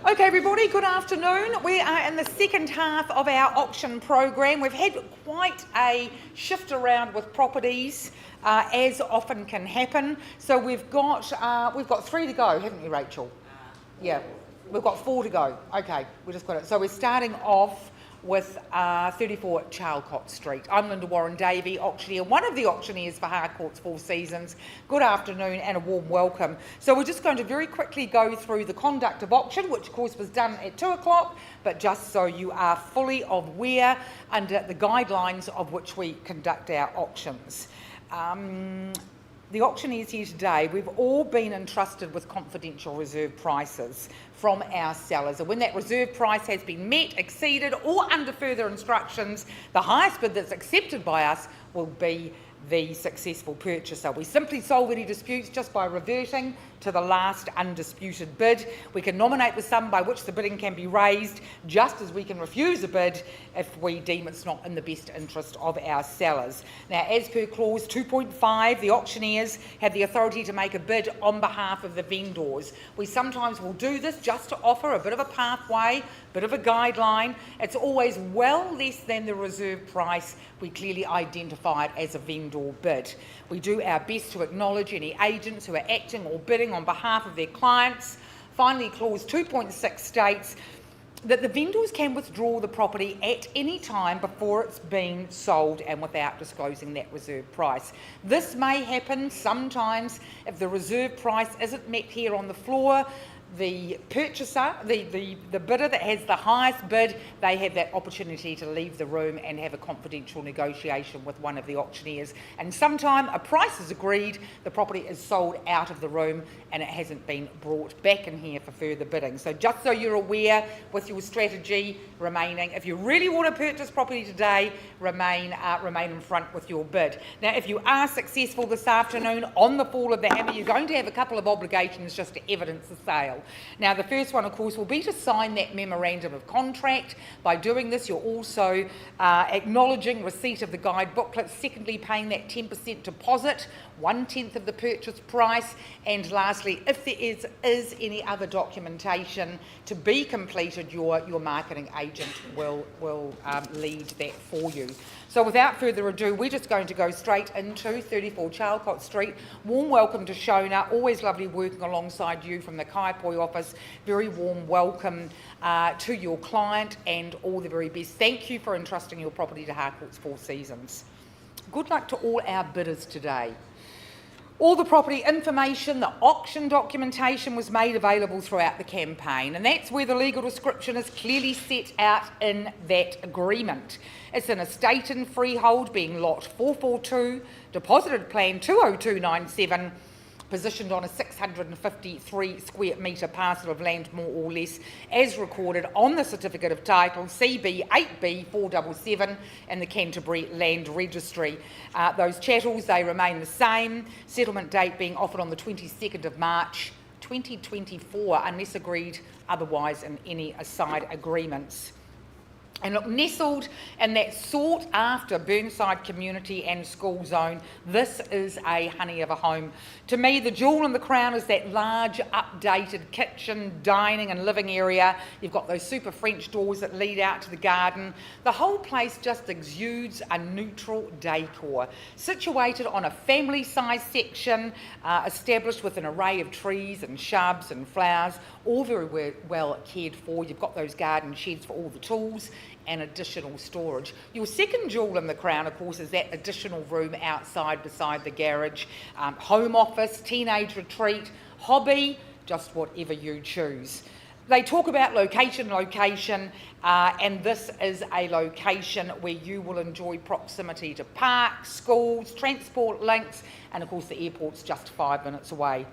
Okay, everybody, good afternoon. We are in the second half of our auction program. We've had quite a shift around with properties, as often can happen. So we've got 3 to go, haven't we, Rachel? Yeah, we've got 4 to go. Okay, we just got it. So we're starting off with 34 Harcourts Street. I'm Linda Warren-Davey, auctioneer, one of the auctioneers for Harcourts Four Seasons. Good afternoon and a warm welcome. So we're just going to very quickly go through the conduct of auction, which of course was done at 2 o'clock, but just so you are fully aware under the guidelines of which we conduct our auctions. The auctioneers here today, we've all been entrusted with confidential reserve prices from our sellers. And when that reserve price has been met, exceeded, or under further instructions, the highest bid that's accepted by us will be the successful purchaser. We simply solve any disputes just by reverting to the last undisputed bid. We can nominate the sum by which the bidding can be raised, just as we can refuse a bid if we deem it's not in the best interest of our sellers. Now, as per clause 2.5, the auctioneers have the authority to make a bid on behalf of the vendors. We sometimes will do this just to offer a bit of a pathway, a bit of a guideline. It's always well less than the reserve price we clearly identified as a vendor bid. We do our best to acknowledge any agents who are acting or bidding on behalf of their clients. Finally, clause 2.6 states that the vendors can withdraw the property at any time before it's been sold and without disclosing that reserve price. This may happen sometimes if the reserve price isn't met here on the floor. The purchaser, the bidder that has the highest bid, they have that opportunity to leave the room and have a confidential negotiation with one of the auctioneers. And sometime a price is agreed, the property is sold out of the room and it hasn't been brought back in here for further bidding. So just so you're aware with your strategy remaining, if you really want to purchase property today, remain in front with your bid. Now, if you are successful this afternoon on the fall of the hammer, you're going to have a couple of obligations just to evidence the sale. Now, the first one, of course, will be to sign that memorandum of contract. By doing this, you're also acknowledging receipt of the guide booklet. Secondly, paying that 10% deposit, 1/10 of the purchase price. And lastly, if there is any other documentation to be completed, your marketing agent will lead that for you. So without further ado, we're just going to go straight into 34 Harcourts Street. Warm welcome to Shona. Always lovely working alongside you from the Kaipoi office. Very warm welcome to your client and all the very best. Thank you for entrusting your property to Harcourts Four Seasons. Good luck to all our bidders today. All the property information, the auction documentation was made available throughout the campaign, and that's where the legal description is clearly set out in that agreement. It's an estate and freehold being lot 442, deposited plan 20297, positioned on a 653 square metre parcel of land, more or less, as recorded on the Certificate of Title CB 8B 477 in the Canterbury Land Registry. Those chattels, they remain the same, settlement date being offered on the 22nd of March 2024, unless agreed otherwise in any aside agreements. And look, nestled in that sought-after Burnside community and school zone, this is a honey of a home. To me, the jewel in the crown is that large, updated kitchen, dining and living area. You've got those super French doors that lead out to the garden. The whole place just exudes a neutral decor. Situated on a family-sized section, established with an array of trees and shrubs and flowers, all very well cared for. You've got those garden sheds for all the tools and additional storage. Your second jewel in the crown, of course, is that additional room outside beside the garage. Home office, teenage retreat, hobby, just whatever you choose. They talk about location, and this is a location where you will enjoy proximity to parks, schools, transport links, and of course the airport's just 5 minutes away.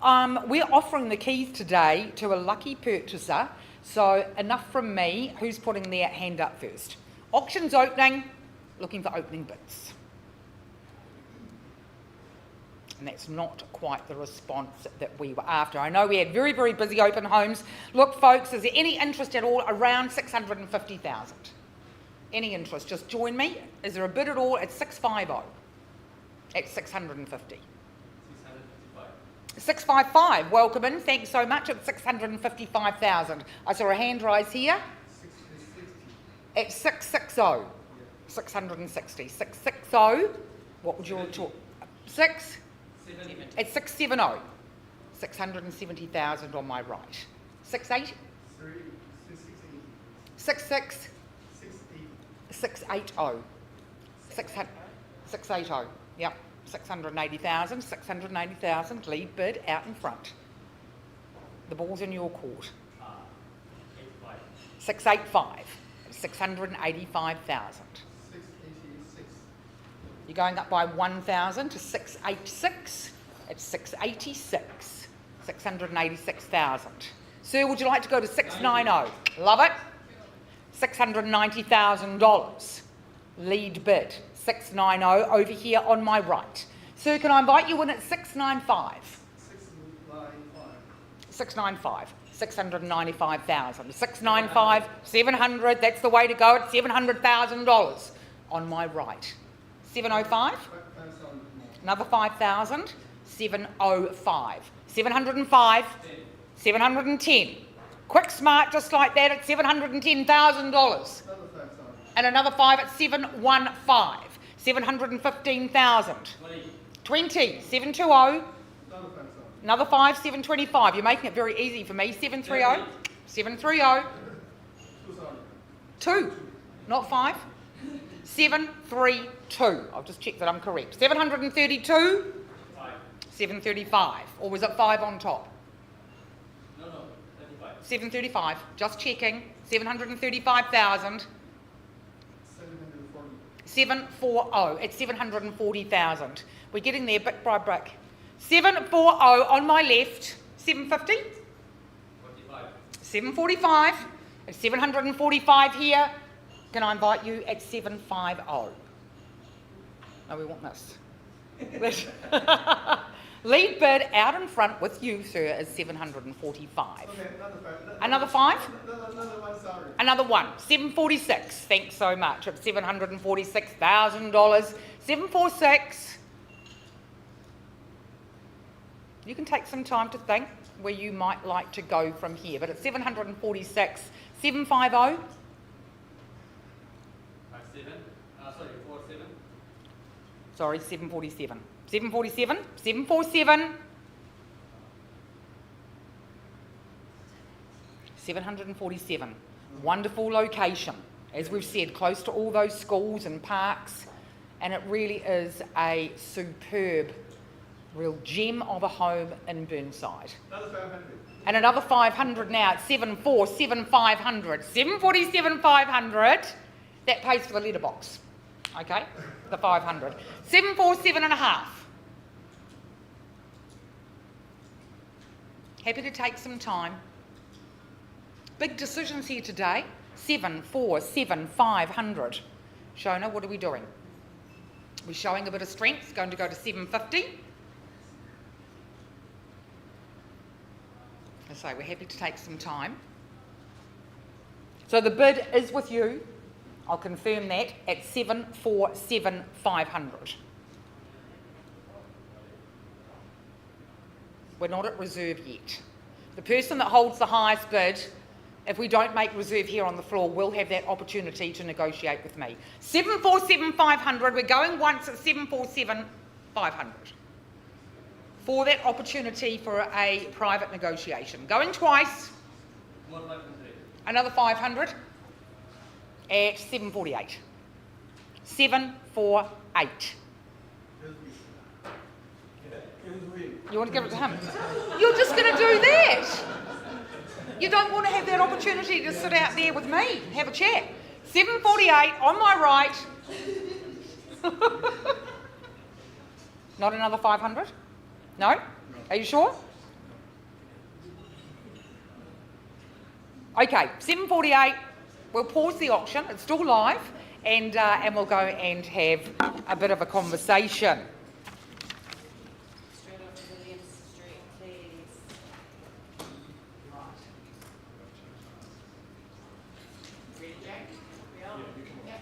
We're offering the keys today to a lucky purchaser. So enough from me. Who's putting their hand up first? Auction's opening, looking for opening bids. And that's not quite the response that we were after. I know we had very, very busy open homes. Look, folks, is there any interest at all? Around 650,000. Any interest? Just join me. Is there a bid at all at 650? At 650. 655. 655, welcome in, thanks so much, at 655,000. I saw a hand rise here. At 660. 660. 660. What would your talk? 6? At 670. 670,000 on my right. 68? 66? 680. 680. Yep. 680,000. 680,000. Lead bid out in front. The ball's in your court. 685. 685,000. 686. You're going up by 1,000 to 686. It's 686. 686,000. Sir, would you like to go to 690? Love it. $690,000. Lead bid. 690 over here on my right. Sir, can I invite you in at 695? 695. 695,000. 695, 700, that's the way to go. It's $700,000 on my right. 705? Another 5,000. 705. 705. 710. Quick, smart, just like that at $710,000. And another 5 at 715. 715,000. 20. 720. Another 5, 725. You're making it very easy for me. 730. 730. 2, not 5. 732. I'll just check that I'm correct. 732. 735. Or was it 5 on top? No, 35. 735. Just checking. 735,000. 740. It's 740,000. We're getting there bit by brick. 740 on my left. 750. 745. It's 745 here. Can I invite you at 750? No, we want this. Lead bid out in front with you, sir, is 745. Okay, Another 5? Another one, sorry. Another 1. 746. Thanks so much. It's $746,000. 746. You can take some time to think where you might like to go from here, but it's 746. 750. 47. Sorry, 747. 747. 747. 747. Wonderful location, as we've said, close to all those schools and parks, and it really is a superb, real gem of a home in Burnside. Another 500. And another 500 now at 747 500. 747 500. That pays for the letterbox. Okay, the 500. 747 and a half. Happy to take some time. Big decisions here today. 747 500. Shona, what are we doing? We're showing a bit of strength. Going to go to 750. As I say, we're happy to take some time. So the bid is with you. I'll confirm that at 747 500. We're not at reserve yet. The person that holds the highest bid, if we don't make reserve here on the floor, will have that opportunity to negotiate with me. 747 500. We're going once at 747 500. For that opportunity for a private negotiation. Going twice. Another 500 at 748. 748. You want to give it to him? You're just going to do that. You don't want to have that opportunity to sit out there with me, have a chat. 748 on my right. Not another 500? No? Are you sure? Okay, 748. We'll pause the auction. It's still live, and we'll go and have a bit of a conversation. Straight over Williams Street, please. Ready, Jack? We are? Yeah.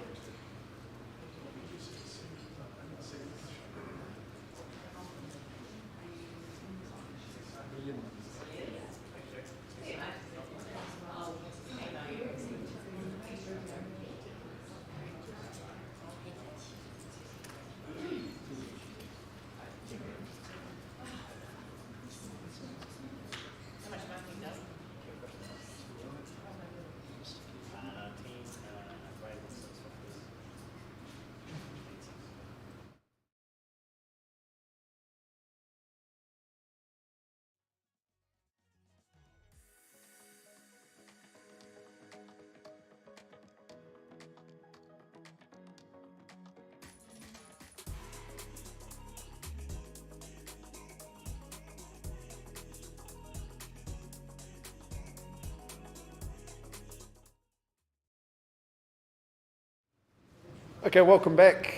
Okay, welcome back.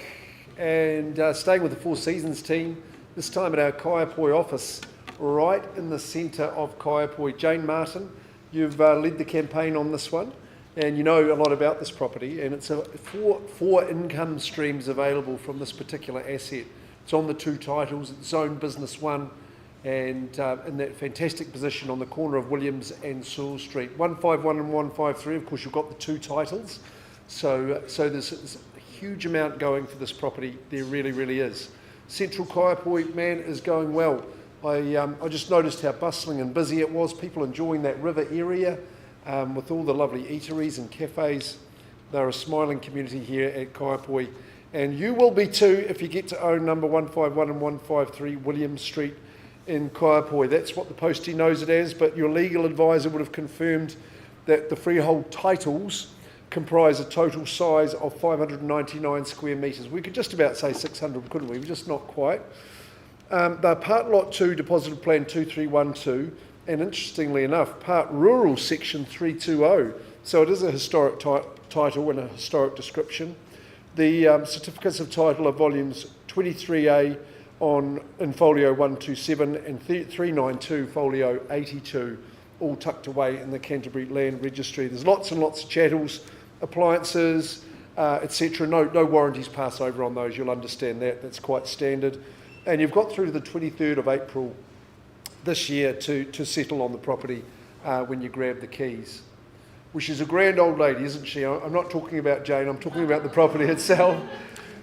And staying with the Four Seasons team, this time at our Kaiapoi office, right in the centre of Kaiapoi. Jane Martin, you've led the campaign on this one, and you know a lot about this property, and it's four income streams available from this particular asset. It's on the two titles, it's Zone Business 1, and in that fantastic position on the corner of Williams and Sewell Street. 151 and 153, of course you've got the two titles, so there's a huge amount going for this property, there really is. Central Kaiapoi, man, is going well. I just noticed how bustling and busy it was, people enjoying that river area with all the lovely eateries and cafes. They're a smiling community here at Kaiapoi, and you will be too if you get to own number 151 and 153 William Street in Kaiapoi. That's what the postie knows it as, but your legal advisor would have confirmed that the freehold titles comprise a total size of 599 square metres. We could just about say 600, couldn't we? We're just not quite. They're part Lot 2, Deposited Plan 2312, and interestingly enough, part Rural Section 320. So it is a historic title and a historic description. The certificates of title are volumes 23A in folio 127 and 392 folio 82, all tucked away in the Canterbury Land Registry. There's lots and lots of chattels, appliances, etc. No warranties pass over on those, you'll understand that, that's quite standard. And you've got through to the 23rd of April this year to settle on the property when you grab the keys. Well, she's a grand old lady, isn't she? I'm not talking about Jane, I'm talking about the property itself.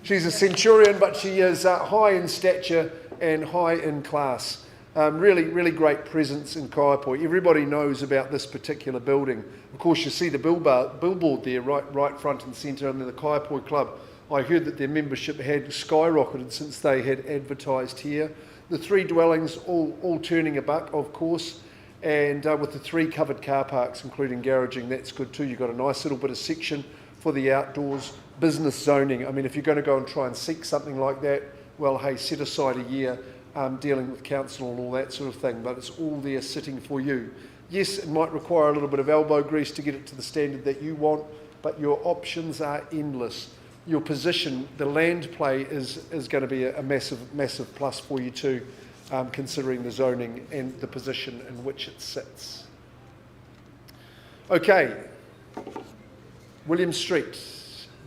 She's a centurion, but she is high in stature and high in class. Really great presence in Kaiapoi. Everybody knows about this particular building. Of course, you see the billboard there, right front and centre, and then the Kaiapoi Club. I heard that their membership had skyrocketed since they had advertised here. The three dwellings, all turning a buck, of course, and with the three covered car parks, including garaging, that's good too. You've got a nice little bit of section for the outdoors, business zoning. I mean, if you're going to go and try and seek something like that, well, hey, set aside a year dealing with council and all that sort of thing, but it's all there sitting for you. Yes, it might require a little bit of elbow grease to get it to the standard that you want, but your options are endless. Your position, the land play is going to be a massive plus for you too, considering the zoning and the position in which it sits. Okay, William Street,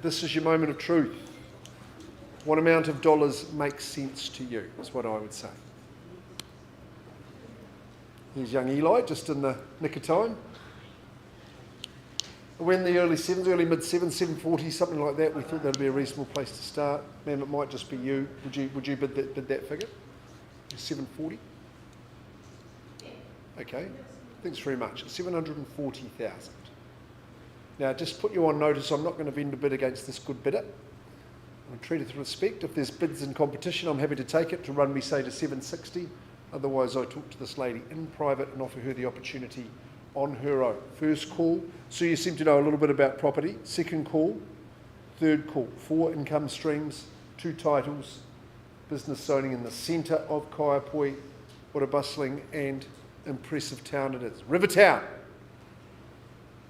this is your moment of truth. What amount of dollars makes sense to you, is what I would say. Here's young Eli, just in the nick of time. We're in the early mid sevens, 740, something like that. We thought that'd be a reasonable place to start. Ma'am, it might just be you. Would you bid that figure? 740? Okay, thanks very much. 740,000. Now, just put you on notice, I'm not going to vend a bid against this good bidder. I'm treated with respect. If there's bids in competition, I'm happy to take it to run me, say, to 760. Otherwise, I talk to this lady in private and offer her the opportunity on her own. First call, so you seem to know a little bit about property. Second call, third call. 4 income streams, 2 titles, business zoning in the centre of Kaiapoi. What a bustling and impressive town it is. Rivertown.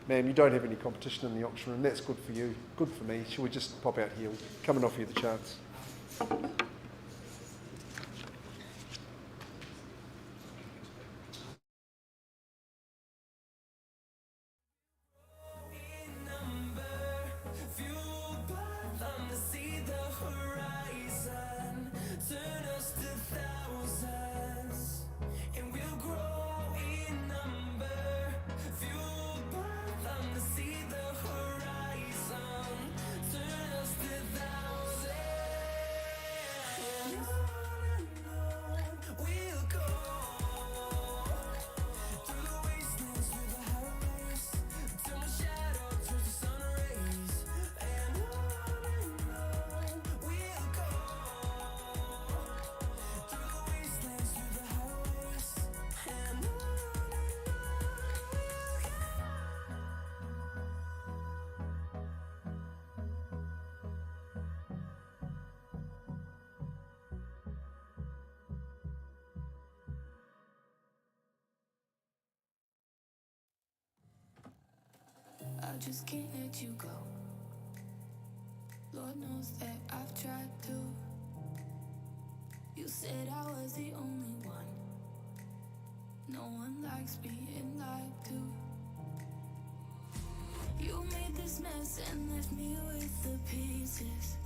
Ma'am, you don't have any competition in the auction room. That's good for you, good for me. Shall we just pop out here? We'll come and offer you the chance. Fueled by them to see the horizon, turn us to thousands, and we'll grow in number. Fueled by them to see the horizon, turn us to thousands, and on we'll go. Through the wastelands, through the highways, till my shadow turns to sun rays. And on we'll go. Through the wastelands, through the highways, and on. I just can't let you go. Lord knows that I've tried to. You said I was the only one. No one likes being lied to. You made this mess and left me with the pieces.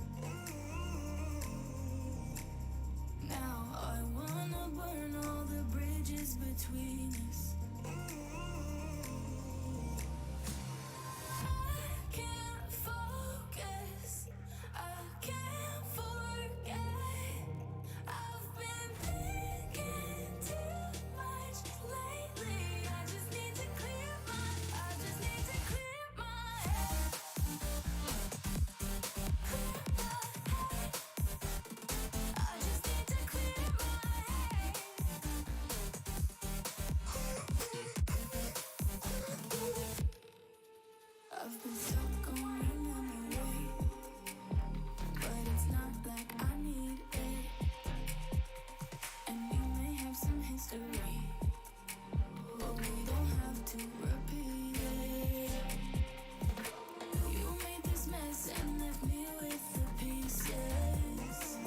Now I wanna burn all the bridges between us. I can't focus, I can't forget. I've been thinking too much lately. I just need to clear my head. I just need to clear my head. I've been stuck on a memory, but it's not like I need it. And we may have some history, but we don't have to repeat it. You made this mess and left me with the pieces.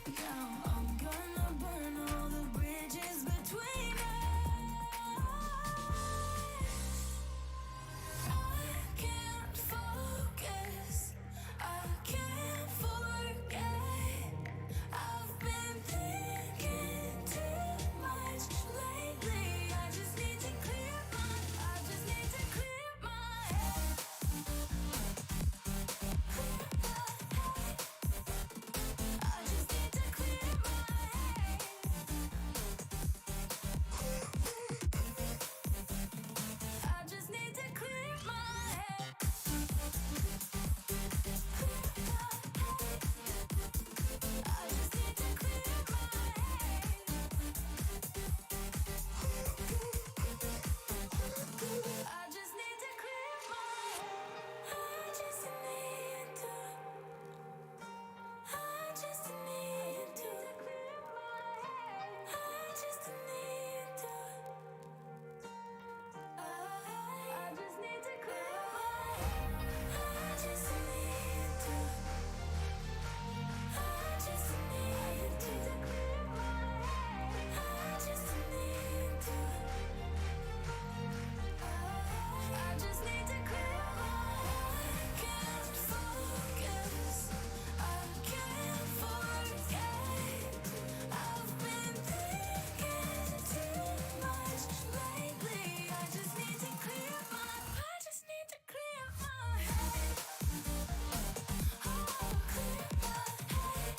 Now I'm gonna burn all the bridges between us. I can't focus, I can't forget. I've been thinking too much lately. I just need to clear my head. I just need to clear my head. I just need to clear my head. I just need to clear my head. I just need to clear my head. I just need to. I just need to clear my head. I just need to. I just need to clear my head. I just need to. I just need to clear my head. I just need to. I just need to clear my head. I can't focus, I can't forget. I've been thinking too much lately. I just need to clear my head. Oh, clear my head.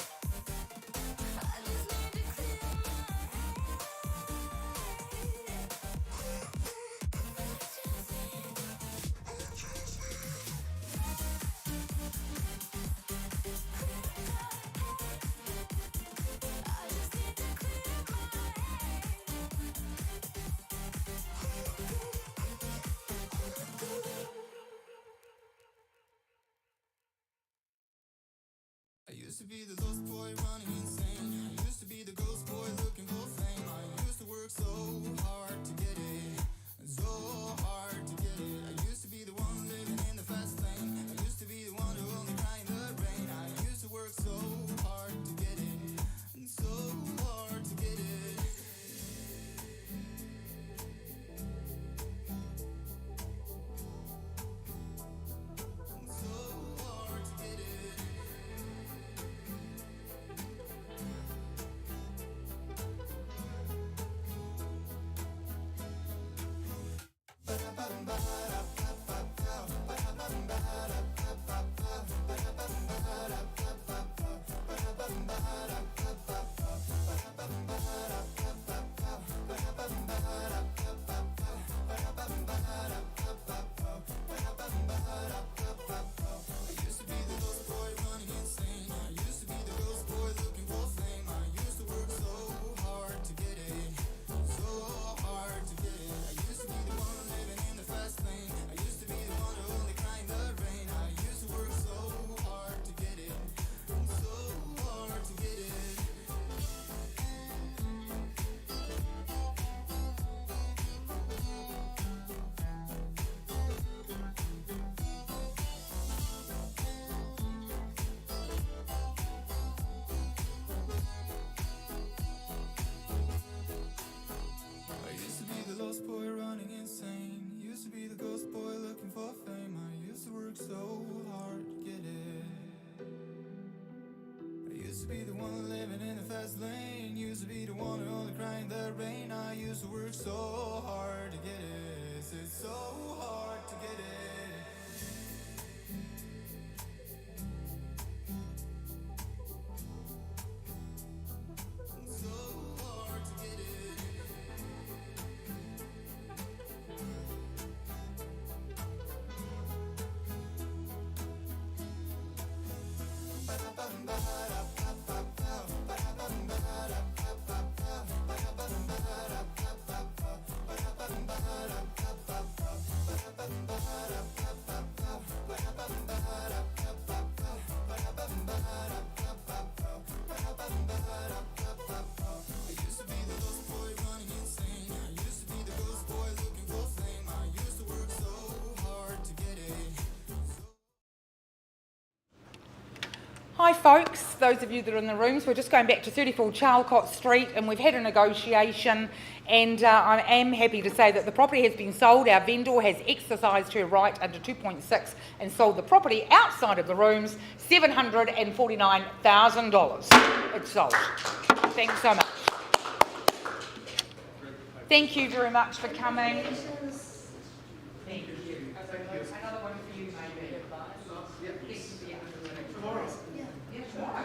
I just need to clear my head. I just need to clear my I used to be the lost boy running insane. I used to be the ghost boy looking for fame. I used to work so hard to get it, so hard to get it. I used to be the one living in the fast lane. I used to be the one who only cried in the rain. I used to work so hard to get it, and so hard to get it. And so hard to get it. to be the one living in the fast lane. Used to be the one who only crying the rain. I used to work so hard to get it. It's so hard to get it. Hi folks, those of you that are in the rooms, we're just going back to 34 Harcourts Street and we've had a negotiation and I am happy to say that the property has been sold. Our vendor has exercised her right under 2.6 and sold the property outside of the rooms, $749,000. It's sold. Thanks so much. Thank you very much for coming. Thank you. Another one for you, maybe. Tomorrow. Yeah, tomorrow.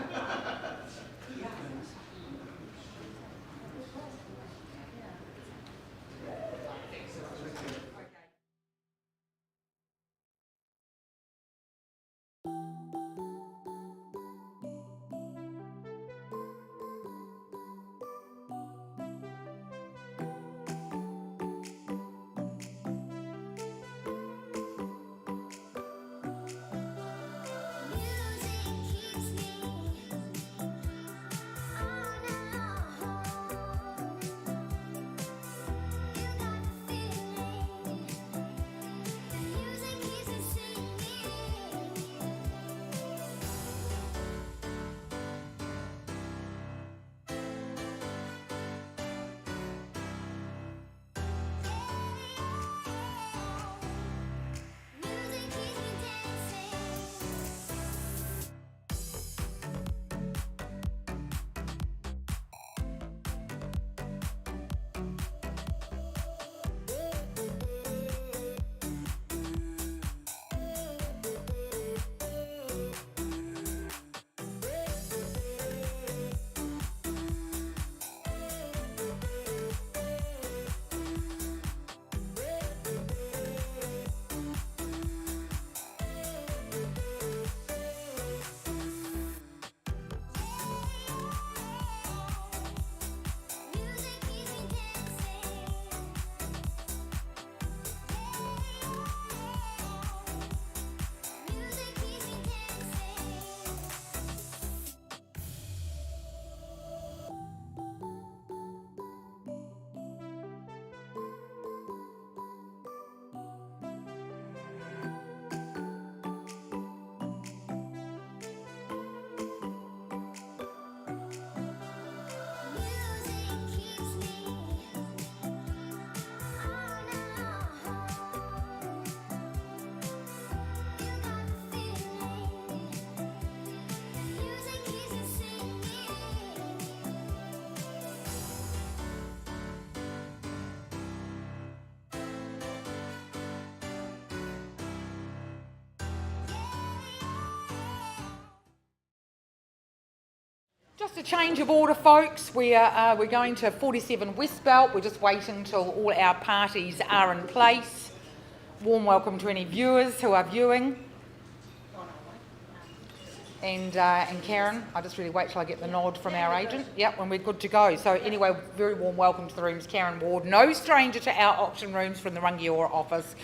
Just a change of order, folks. We're going to 47 West Belt. We're just waiting until all our parties are in place. Warm welcome to any viewers who are viewing. And Karen, I'll just really wait till I get the nod from our agent. Yep, when we're good to go. So anyway, very warm welcome to the rooms, Karen Ward. No stranger to our auction rooms from the Rangiora office.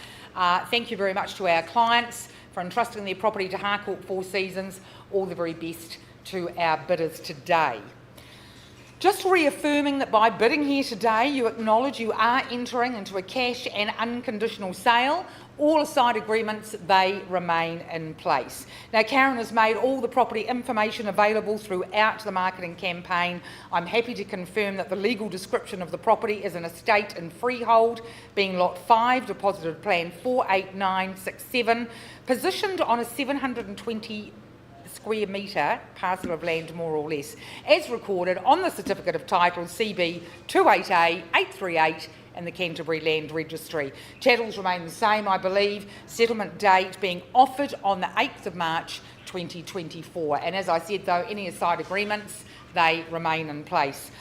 Thank you very much to our clients for entrusting their property to Harcourt Four Seasons. All the very best to our bidders today. Just reaffirming that by bidding here today, you acknowledge you are entering into a cash and unconditional sale. All aside agreements, they remain in place. Now, Karen has made all the property information available throughout the marketing campaign. I'm happy to confirm that the legal description of the property is an estate in freehold, being Lot 5, deposited Plan 48967, positioned on a 720 square square metre parcel of land, more or less, as recorded on the Certificate of Title CB 28A 838 in the Canterbury Land Registry. Chattels remain the same, I believe, settlement date being offered on the 8th of March 2024. And as I said, though, any aside agreements, they remain in place.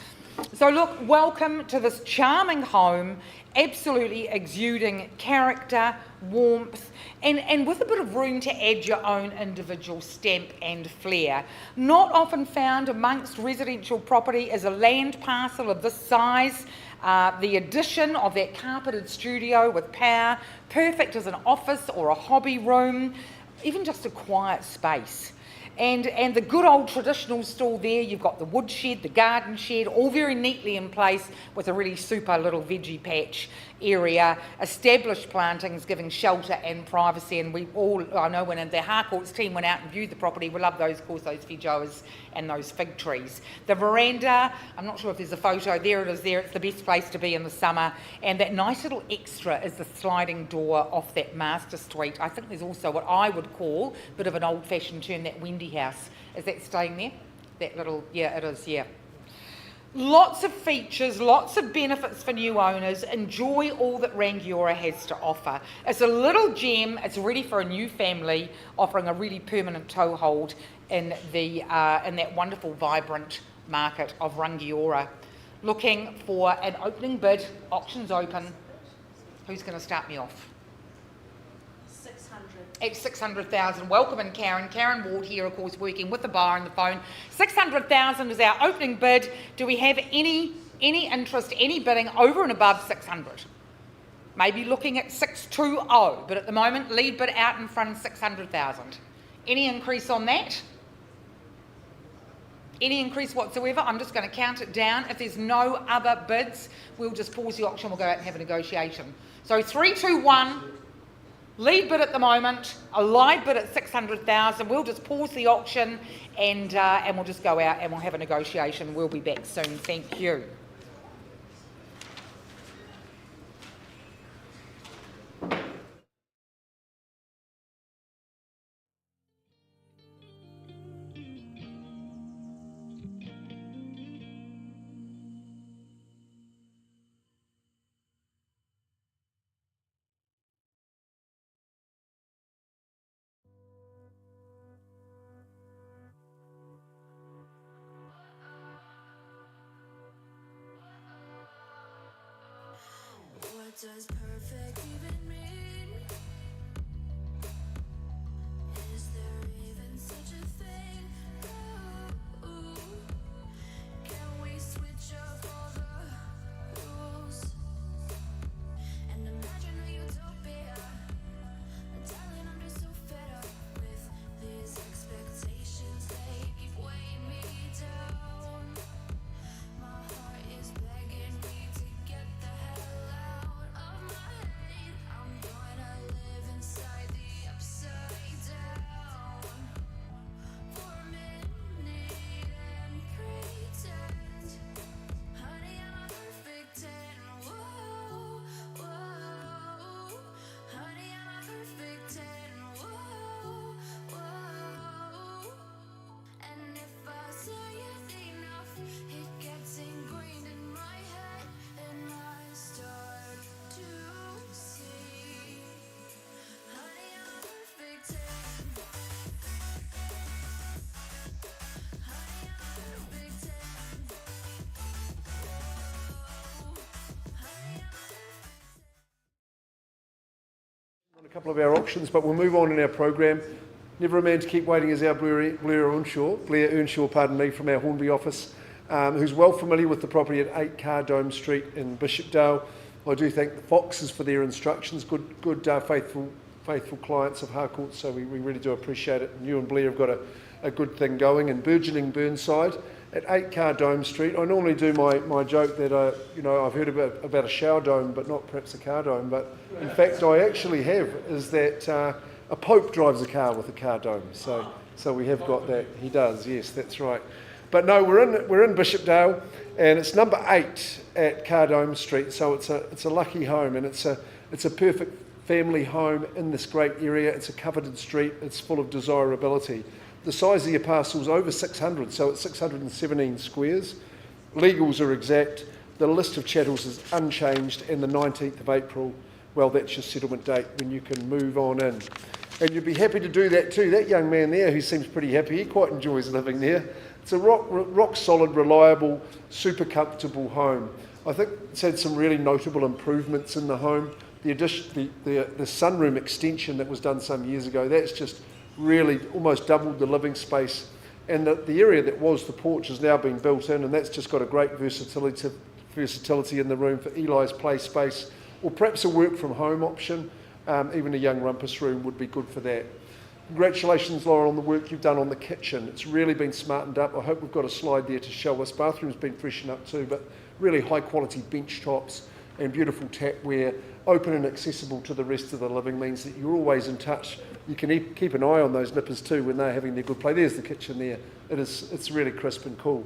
So look, welcome to this charming home, absolutely exuding character, warmth, and with a bit of room to add your own individual stamp and flair. Not often found amongst residential property is a land parcel of this size. The addition of that carpeted studio with power, perfect as an office or a hobby room, even just a quiet space. And the good old traditional stall there, you've got the woodshed, the garden shed, all very neatly in place with a really super little veggie patch area, established plantings giving shelter and privacy. And we all, I know when the Harcourts team went out and viewed the property, we love those, of course, those feijoas and those fig trees. The veranda, I'm not sure if there's a photo, there it is there, it's the best place to be in the summer. And that nice little extra is the sliding door off that master suite. I think there's also what I would call a bit of an old-fashioned term, that Wendy house. Is that staying there? That little, yeah, it is, yeah. Lots of features, lots of benefits for new owners. Enjoy all that Rangiora has to offer. It's a little gem. It's ready for a new family, offering a really permanent toehold in that wonderful, vibrant market of Rangiora. Looking for an opening bid. Auctions open. Who's going to start me off? 600. At 600,000. Welcome in, Karen. Karen Ward here, of course, working with the buyer on the phone. 600,000 is our opening bid. Do we have any interest, any bidding over and above 600? Maybe looking at 620, but at the moment, lead bid out in front, 600,000. Any increase on that? Any increase whatsoever? I'm just going to count it down. If there's no other bids, we'll just pause the auction. We'll go out and have a negotiation. So 3, 2, 1. Lead bid at the moment, a live bid at 600,000. We'll just pause the auction and we'll just go out and we'll have a negotiation. We'll be back soon. Thank you. What does perfect even mean? Is there even such a thing? Ooh, can we switch up all the rules and imagine a utopia? Darling, I'm just so fed up with these expectations. They keep weighing me down. My heart is begging me to get the hell out of my head. I'm gonna live inside the upside down for a minute and pretend, honey, I'm a perfect 10. Whoa, whoa, honey, I'm a perfect 10. Whoa, whoa. And if I say it enough, it gets ingrained in my head, and I start to see, honey, I'm a perfect 10. Honey, I'm a perfect 10. Whoa, honey, I'm a perfect 10. On a couple of our auctions, but we'll move on in our program. Never a man to keep waiting is our Blair Earnshaw, pardon me, from our Hornby office, who's well familiar with the property at 8 Cardome Street in Bishopdale. I do thank the Foxes for their instructions, good faithful clients of Harcourts, so we really do appreciate it. And you and Blair have got a good thing going in burgeoning Burnside at 8 Cardome Street. I normally do my joke that I've heard about a shower dome, but not perhaps a car dome. But in fact, I actually have, is that a pope drives a car with a car dome. So we have got that. He does, yes, that's right. But no, we're in Bishopdale, and it's number 8 at Cardome Street. So it's a lucky home, and it's a perfect family home in this great area. It's a coveted street. It's full of desirability. The size of your parcel's over 600, so it's 617 squares. Legals are exact. The list of chattels is unchanged, and the 19th of April, well, that's your settlement date when you can move on in. And you'd be happy to do that too. That young man there, who seems pretty happy, he quite enjoys living there. It's a rock solid, reliable, super comfortable home. I think it's had some really notable improvements in the home. The sunroom extension that was done some years ago, that's just really almost doubled the living space. And the area that was the porch has now been built in, and that's just got a great versatility in the room for Eli's play space, or perhaps a work from home option. Even a young rumpus room would be good for that. Congratulations, Laura, on the work you've done on the kitchen. It's really been smartened up. I hope we've got a slide there to show us. Bathroom's been freshened up too, but really high quality bench tops and beautiful tapware, open and accessible to the rest of the living, means that you're always in touch. You can keep an eye on those nippers too when they're having their good play. There's the kitchen there. It's really crisp and cool.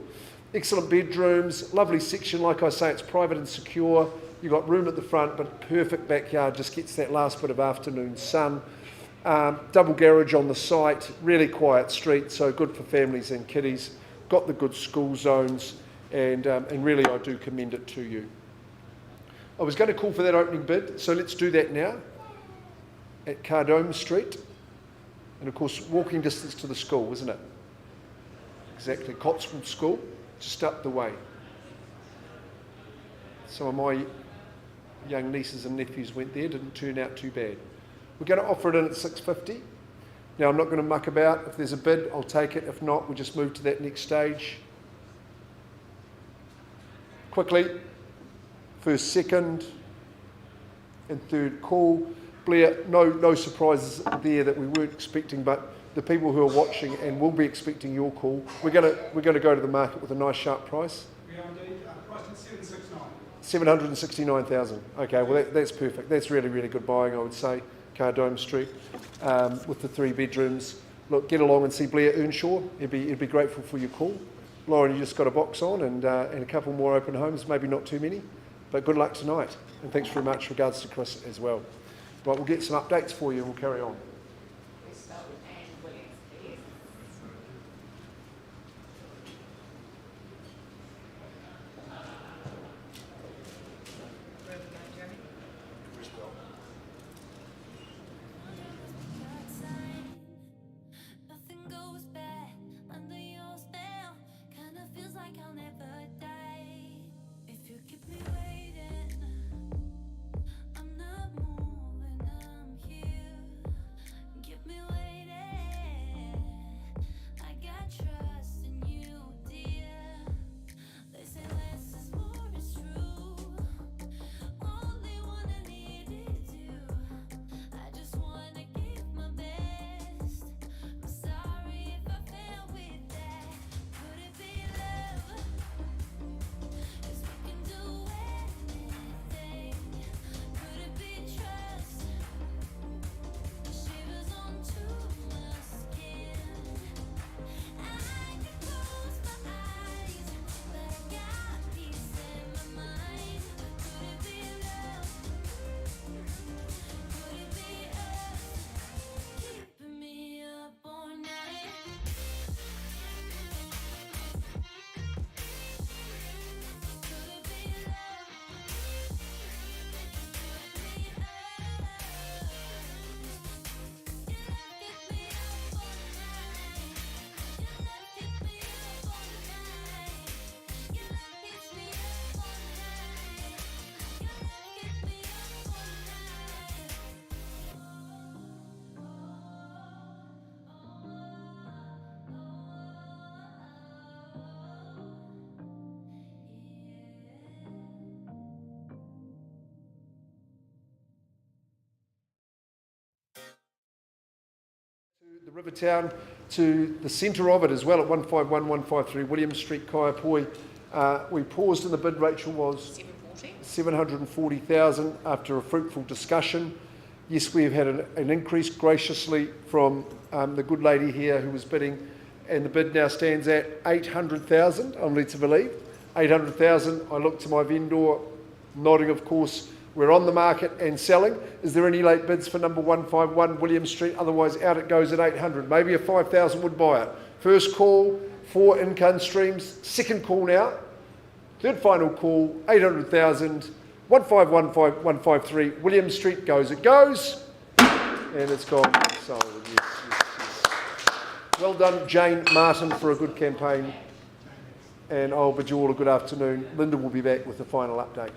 Excellent bedrooms, lovely section. Like I say, it's private and secure. You've got room at the front, but perfect backyard, just gets that last bit of afternoon sun. Double garage on the site, really quiet street, so good for families and kiddies. Got the good school zones, and really I do commend it to you. I was going to call for that opening bid, so let's do that now at Cardome Street. And of course, walking distance to the school, isn't it? Exactly, Cotswold School, just up the way. Some of my young nieces and nephews went there, didn't turn out too bad. We're going to offer it in at $650. Now, I'm not going to muck about. If there's a bid, I'll take it. If not, we'll just move to that next stage. Quickly, first, second, and third call. Blair, no surprises there that we weren't expecting, but the people who are watching and will be expecting your call, we're going to go to the market with a nice sharp price. We are indeed priced at 769. 769,000. Okay, well that's perfect. That's really, really good buying, I would say. Cardome Street, with the 3 bedrooms. Look, get along and see Blair Earnshaw. He'd be grateful for your call. Lauren, you just got a box on and a couple more open homes, maybe not too many, but good luck tonight. And thanks very much, regards to Chris as well. Right, we'll get some updates for you and we'll carry on. Bristol and Williams, please. Where are we going, Jeremy? Nothing goes bad under your spell. Kinda feels like I'll never die. If you keep me waiting, I'm not moving, I'm here. Keep me waiting. I got trust in you, dear. They say less is more, it's true. Only one I needed you. I just wanna give my best. I'm sorry if I fail with that. Could it be love? 'Cause we can do anything. Could it be trust? Shivers onto my skin. I can close my eyes, but I got peace in my mind. Could it be love? Could it be us? Keeping me up all night. Could it be love? Could it be us? Your love kept me up all night. Your love kept me up all night. Your love keeps me up all night. Your love kept me up all The Rivertown, to the centre of it as well at 151-153 William Street, Kaiapoi. We paused in the bid, Rachel, was 740. 740,000 after a fruitful discussion. Yes, we've had an increase graciously from the good lady here who was bidding, and the bid now stands at 800,000, I'm led to believe. 800,000. I look to my vendor, nodding of course. We're on the market and selling. Is there any late bids for number 151 William Street? Otherwise, out it goes at 800. Maybe a 5,000 would buy it. First call, 4 income streams. Second call now. Third final call, 800,000. 1515153 William Street goes. It goes. And it's gone. Sold. Yes, yes, yes. Well done, Jane Martin, for a good campaign. And I'll bid you all a good afternoon. Linda will be back with the final update.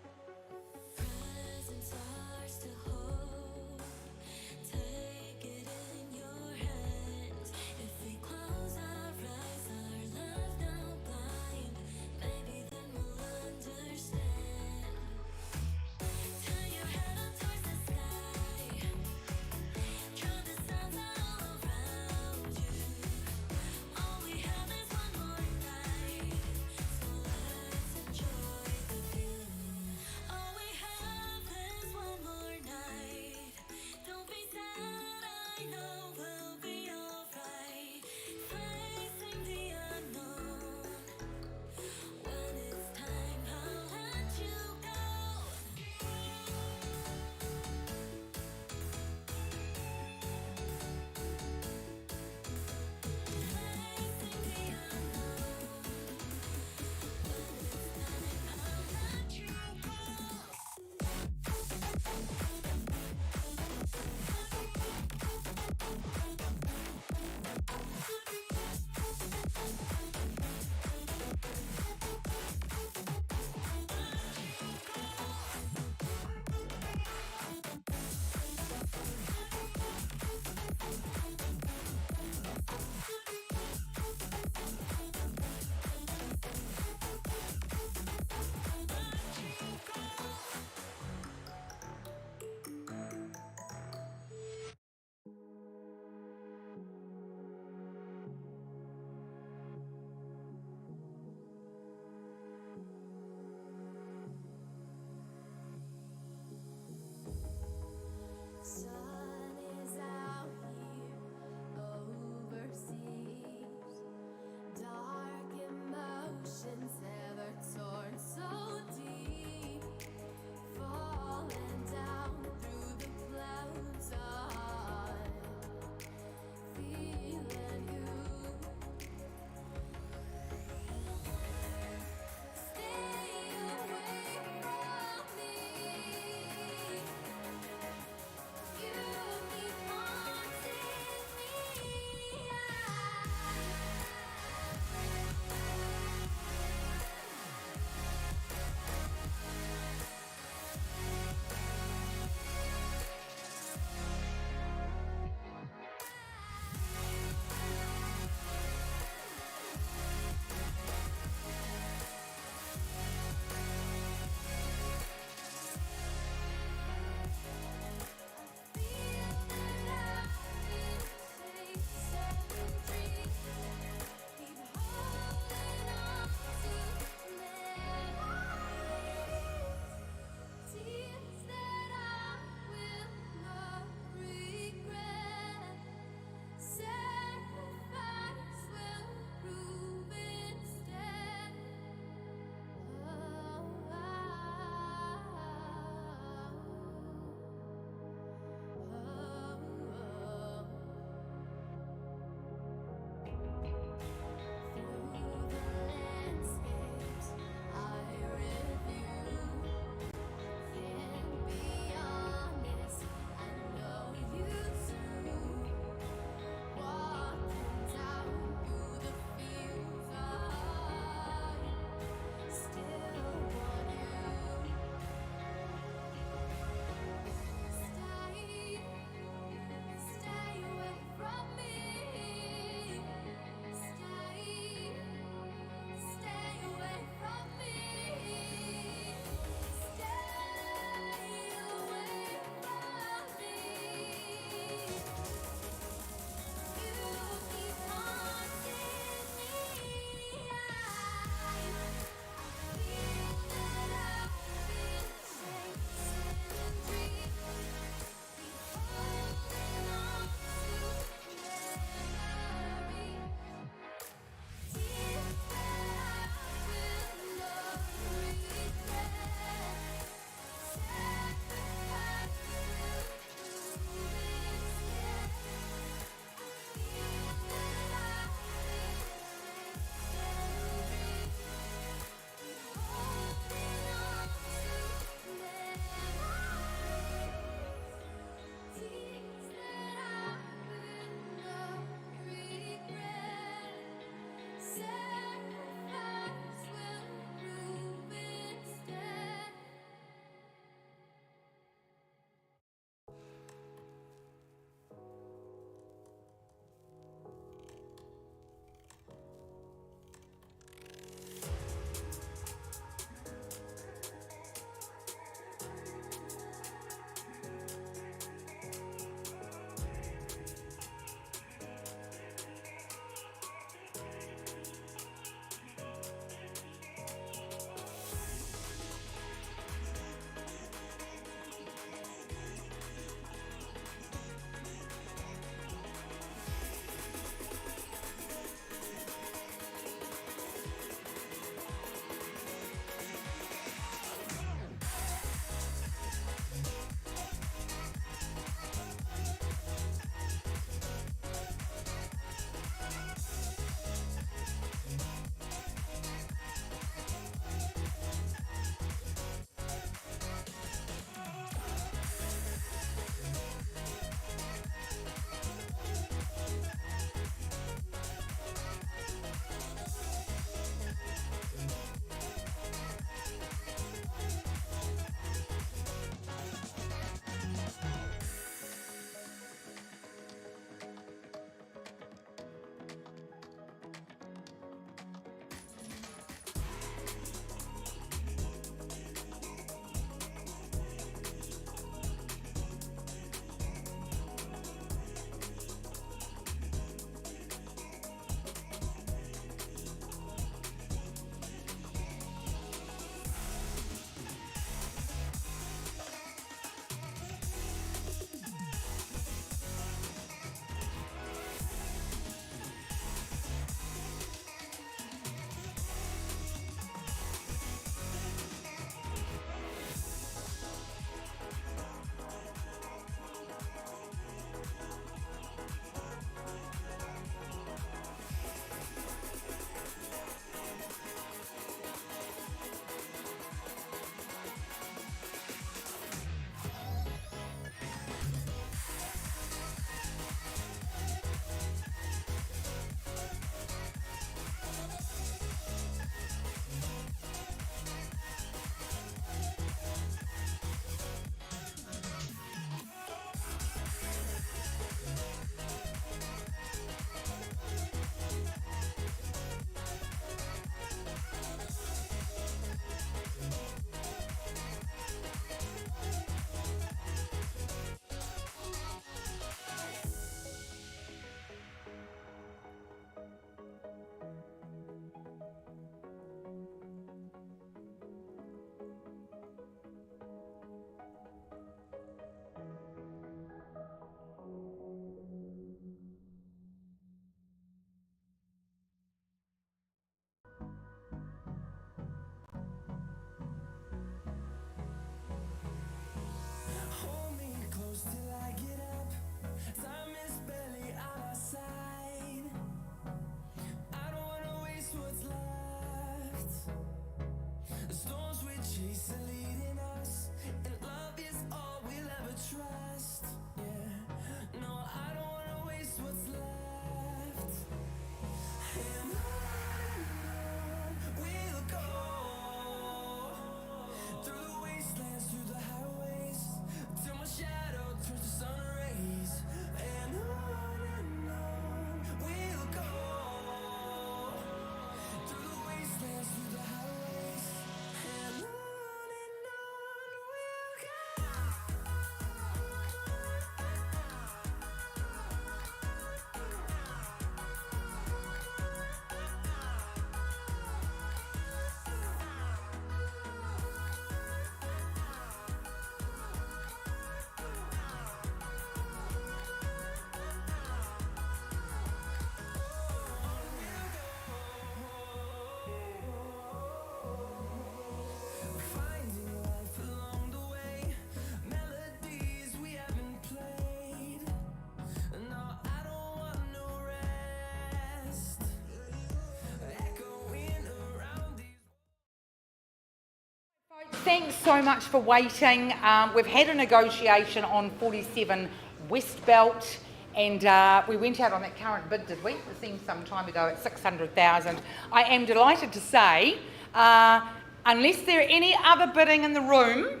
thanks so much for waiting. We've had a negotiation on 47 Westbelt, and we went out on that current bid, did we? It seems some time ago at 600,000. I am delighted to say, unless there are any other bidding in the room,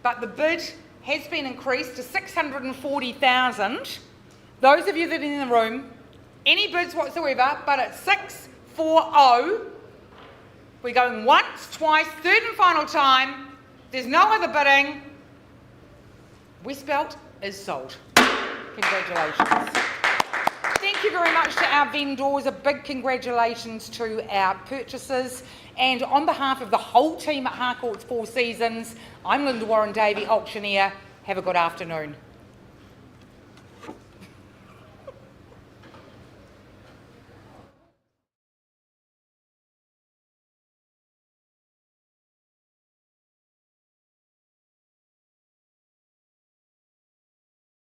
but the bid has been increased to 640,000. Those of you that are in the room, any bids whatsoever, but at 640, we're going once, twice, third and final time. There's no other bidding. Westbelt is sold. Congratulations. Thank you very much to our vendors. A big congratulations to our purchasers. And on behalf of the whole team at Harcourts Four Seasons, I'm Linda Warren Davey, auctioneer. Have a good afternoon.